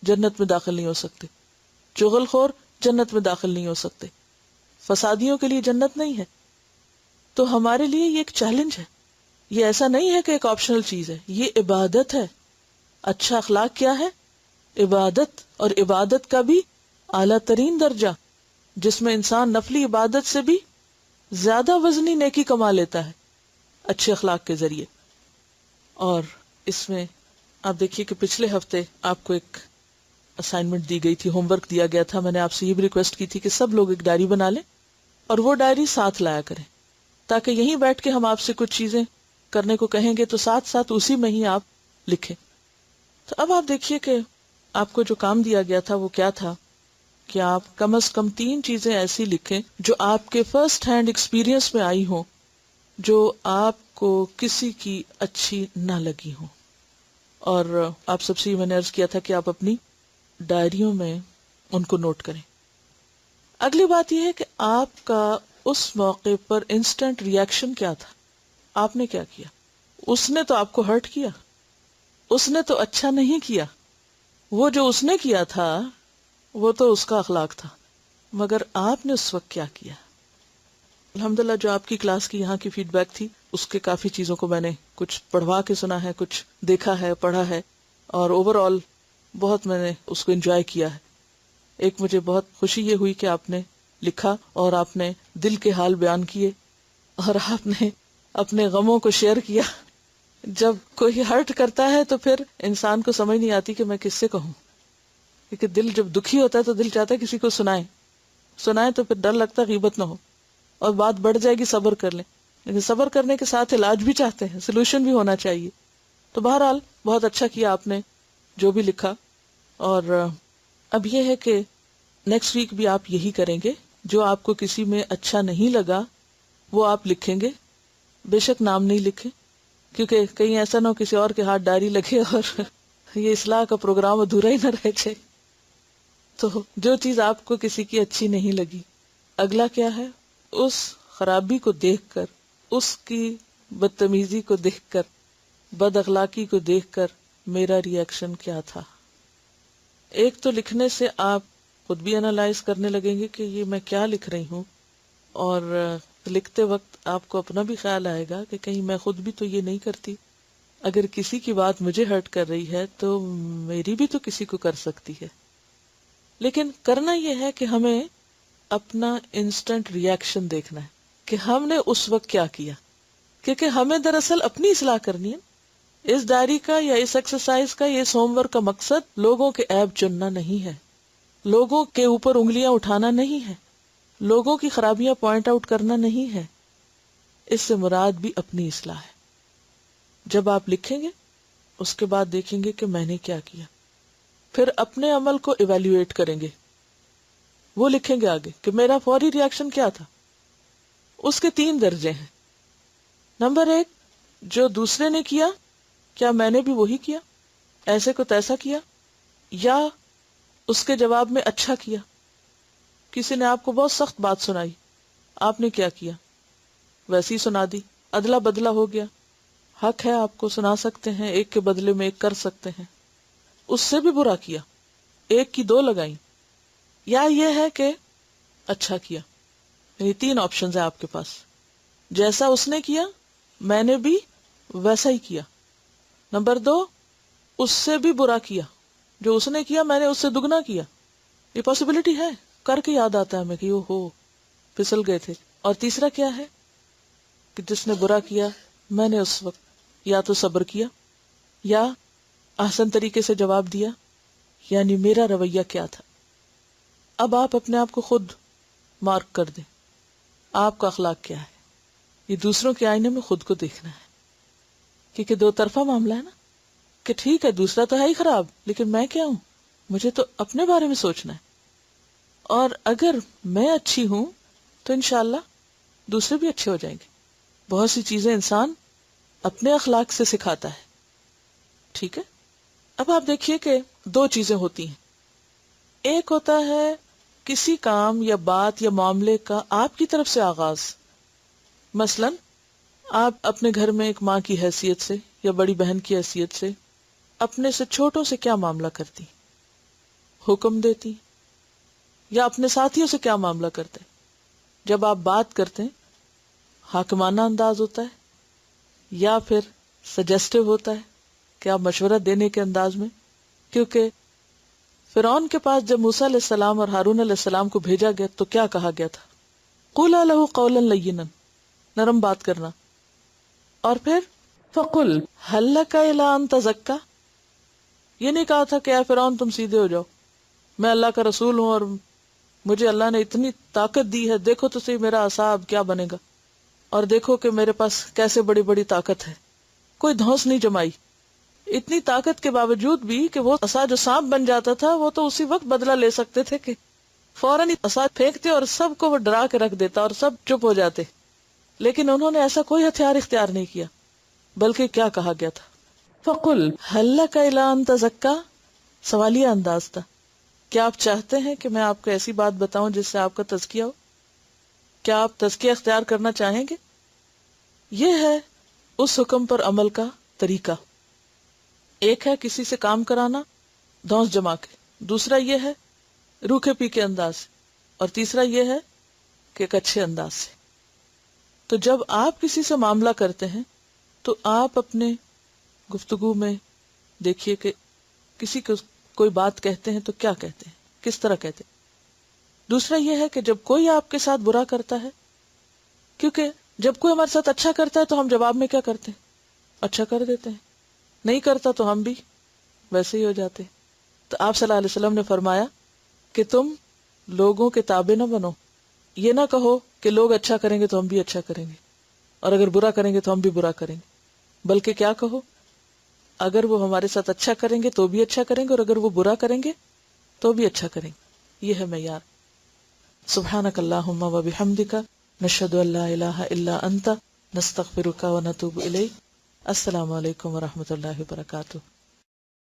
A: جنت میں داخل نہیں ہو سکتے، چغل خور جنت میں داخل نہیں ہو سکتے، فسادیوں کے لیے جنت نہیں ہے. تو ہمارے لیے یہ ایک چیلنج ہے. یہ ایسا نہیں ہے کہ ایک آپشنل چیز ہے، یہ عبادت ہے. اچھا اخلاق کیا ہے؟ عبادت. اور عبادت کا بھی اعلیٰ ترین درجہ، جس میں انسان نفلی عبادت سے بھی زیادہ وزنی نیکی کما لیتا ہے اچھے اخلاق کے ذریعے. اور اس میں آپ دیکھیے کہ پچھلے ہفتے آپ کو ایک اسائنمنٹ دی گئی تھی، ہوم ورک دیا گیا تھا. میں نے آپ سے یہ بھی ریکویسٹ کی تھی کہ سب لوگ ایک ڈائری بنا لیں اور وہ ڈائری ساتھ لایا کریں، تاکہ یہیں بیٹھ کے ہم آپ سے کچھ چیزیں کرنے کو کہیں گے تو ساتھ ساتھ اسی میں ہی آپ لکھیں. تو اب آپ دیکھیے کہ آپ کو جو کام دیا گیا تھا وہ کیا تھا کہ آپ کم از کم 3 چیزیں ایسی لکھیں جو آپ کے فرسٹ ہینڈ ایکسپیرینس میں آئی ہوں، جو آپ کو کسی کی اچھی نہ لگی ہوں. اور آپ سب سے میں نے عرض کیا تھا کہ آپ اپنی ڈائریوں میں ان کو نوٹ کریں. اگلی بات یہ ہے کہ آپ کا اس موقع پر انسٹنٹ ری ایکشن کیا تھا. آپ نے کیا کیا؟ اس نے تو آپ کو ہرٹ کیا، اس نے تو اچھا نہیں کیا. وہ جو اس نے کیا تھا وہ تو اس کا اخلاق تھا، مگر آپ نے اس وقت کیا کیا؟ الحمدللہ جو آپ کی کلاس کی یہاں کی فیڈ بیک تھی اس کے کافی چیزوں کو میں نے کچھ پڑھوا کے سنا ہے، کچھ دیکھا ہے، پڑھا ہے، اور اوور آل بہت میں نے اس کو انجوائے کیا ہے. ایک مجھے بہت خوشی یہ ہوئی کہ آپ نے لکھا اور آپ نے دل کے حال بیان کیے اور آپ نے اپنے غموں کو شیئر کیا. جب کوئی ہرٹ کرتا ہے تو پھر انسان کو سمجھ نہیں آتی کہ میں کس سے کہوں، کیونکہ دل جب دکھی ہوتا ہے تو دل چاہتا ہے کسی کو سنائے تو پھر ڈر لگتا ہے غیبت نہ ہو اور بات بڑھ جائے گی. صبر کر لیں، لیکن صبر کرنے کے ساتھ علاج بھی چاہتے ہیں، سولوشن بھی ہونا چاہیے. تو بہرحال بہت اچھا کیا آپ نے جو بھی لکھا. اور اب یہ ہے کہ نیکسٹ ویک بھی آپ یہی کریں گے. جو آپ کو کسی میں اچھا نہیں لگا وہ آپ لکھیں گے. بے شک نام نہیں لکھیں، کیونکہ کہیں ایسا نہ ہو کسی اور کے ہاتھ ڈائری لگے اور یہ اصلاح کا پروگرام ادھورا ہی نہ رہ جائے. تو جو چیز آپ کو کسی کی اچھی نہیں لگی، اگلا کیا ہے؟ اس خرابی کو دیکھ کر، اس کی بدتمیزی کو دیکھ کر، بد اخلاقی کو دیکھ کر میرا ری ایکشن کیا تھا. ایک تو لکھنے سے آپ خود بھی انالائز کرنے لگیں گے کہ یہ میں کیا لکھ رہی ہوں، اور لکھتے وقت آپ کو اپنا بھی خیال آئے گا کہ کہیں میں خود بھی تو یہ نہیں کرتی. اگر کسی کی بات مجھے ہرٹ کر رہی ہے تو میری بھی تو کسی کو کر سکتی ہے. لیکن کرنا یہ ہے کہ ہمیں اپنا انسٹنٹ ری ایکشن دیکھنا ہے کہ ہم نے اس وقت کیا کیا، کیونکہ ہمیں دراصل اپنی اصلاح کرنی ہے. اس ڈائری کا یا اس ایکسرسائز کا، یہ ہوم ورک کا مقصد لوگوں کے عیب چننا نہیں ہے، لوگوں کے اوپر انگلیاں اٹھانا نہیں ہے، لوگوں کی خرابیاں پوائنٹ آؤٹ کرنا نہیں ہے. اس سے مراد بھی اپنی اصلاح ہے. جب آپ لکھیں گے اس کے بعد دیکھیں گے کہ میں نے کیا کیا، پھر اپنے عمل کو ایویلیویٹ کریں گے. وہ لکھیں گے آگے کہ میرا فوری ری ایکشن کیا تھا. اس کے 3 درجے ہیں. نمبر 1، جو دوسرے نے کیا کیا میں نے بھی وہی کیا، ایسے کو تیسا کیا، یا اس کے جواب میں اچھا کیا. کسی نے آپ کو بہت سخت بات سنائی، آپ نے کیا کیا؟ ویسے ہی سنا دی، ادلا بدلا ہو گیا، حق ہے آپ کو سنا سکتے ہیں، ایک کے بدلے میں ایک کر سکتے ہیں، اس سے بھی برا کیا، ایک کی دو لگائیں، یا یہ ہے کہ اچھا کیا. یعنی تین آپشنز ہیں آپ کے پاس. جیسا اس نے کیا میں نے بھی ویسا ہی کیا. نمبر 2، اس سے بھی برا کیا، جو اس نے کیا میں نے اس سے دگنا کیا. یہ پاسبلٹی ہے، کر کے یاد آتا ہے ہمیں کہ اوہو پھسل گئے تھے. اور تیسرا کیا ہے کہ جس نے برا کیا میں نے اس وقت یا تو صبر کیا یا احسن طریقے سے جواب دیا. یعنی میرا رویہ کیا تھا. اب آپ اپنے آپ کو خود مارک کر دیں، آپ کا اخلاق کیا ہے. یہ دوسروں کے آئینے میں خود کو دیکھنا ہے، کیونکہ دو طرفہ معاملہ ہے نا، کہ ٹھیک ہے دوسرا تو ہے ہی خراب، لیکن میں کیا ہوں، مجھے تو اپنے بارے میں سوچنا ہے. اور اگر میں اچھی ہوں تو انشاءاللہ دوسرے بھی اچھے ہو جائیں گے. بہت سی چیزیں انسان اپنے اخلاق سے سکھاتا ہے. ٹھیک ہے. اب آپ دیکھیے کہ دو چیزیں ہوتی ہیں. ایک ہوتا ہے کسی کام یا بات یا معاملے کا آپ کی طرف سے آغاز. مثلا آپ اپنے گھر میں ایک ماں کی حیثیت سے یا بڑی بہن کی حیثیت سے اپنے سے چھوٹوں سے کیا معاملہ کرتی، حکم دیتی، یا اپنے ساتھیوں سے کیا معاملہ کرتے. جب آپ بات کرتے ہیں حاکمانہ انداز ہوتا ہے یا پھر سجیسٹو ہوتا ہے کہ آپ مشورہ دینے کے انداز میں. کیونکہ فرعون کے پاس جب موسیٰ علیہ السلام اور ہارون علیہ السلام کو بھیجا گیا تو کیا کہا گیا تھا؟ قُولَا لَهُ قَوْلًا لَيِّنًا، نرم بات کرنا. اور پھر فَقُلْ هَلْ لَكَ إِلَىٰ أَن تَزَكَّىٰ، یہ نہیں کہا تھا کہ اے فرعون تم سیدھے ہو جاؤ، میں اللہ کا رسول ہوں اور مجھے اللہ نے اتنی طاقت دی ہے، دیکھو تو صحیح میرا عصا اب کیا بنے گا، اور دیکھو کہ میرے پاس کیسے بڑی بڑی طاقت ہے. کوئی دھوس نہیں جمائی. اتنی طاقت کے باوجود بھی کہ وہ عصا جو سانپ بن جاتا تھا وہ تو اسی وقت بدلہ لے سکتے تھے کہ فوراً عصا پھینکتے اور سب کو وہ ڈرا کے رکھ دیتا اور سب چپ ہو جاتے. لیکن انہوں نے ایسا کوئی ہتھیار اختیار نہیں کیا، بلکہ کیا کہا گیا تھا؟ فَقُلْ هَلْ لَكَ إِلَىٰ أَن تَزَكَّىٰ، سوالیہ انداز تھا. کیا آپ چاہتے ہیں کہ میں آپ کو ایسی بات بتاؤں جس سے آپ کا تزکیہ ہو؟ کیا آپ تزکیہ اختیار کرنا چاہیں گے؟ یہ ہے اس حکم پر عمل کا طریقہ. ایک ہے کسی سے کام کرانا دھونس جما کے، دوسرا یہ ہے روکھے پیکے انداز سے، اور تیسرا یہ ہے کہ ایک اچھے انداز سے. تو جب آپ کسی سے معاملہ کرتے ہیں تو آپ اپنے گفتگو میں دیکھیے کہ کسی کو کوئی بات کہتے ہیں تو کیا کہتے ہیں، کس طرح کہتے ہیں. دوسرا یہ ہے کہ جب کوئی آپ کے ساتھ برا کرتا ہے، کیونکہ جب کوئی ہمارے ساتھ اچھا کرتا ہے تو ہم جواب میں کیا کرتے ہیں، اچھا کر دیتے ہیں. نہیں کرتا تو ہم بھی ویسے ہی ہو جاتے. تو آپ صلی اللہ علیہ وسلم نے فرمایا کہ تم لوگوں کے تابع نہ بنو. یہ نہ کہو کہ لوگ اچھا کریں گے تو ہم بھی اچھا کریں گے، اور اگر برا کریں گے تو ہم بھی برا کریں گے. بلکہ کیا کہو، اگر وہ ہمارے ساتھ اچھا کریں گے تو بھی اچھا کریں گے، اور اگر وہ برا کریں گے تو بھی اچھا کریں گے. یہ ہے معیار. سبحانک اللہم و بحمدک، نشہد ان لا الہ الا انت، نستغفرک و نتوب الیک. السلام علیکم و رحمۃ اللہ وبرکاتہ.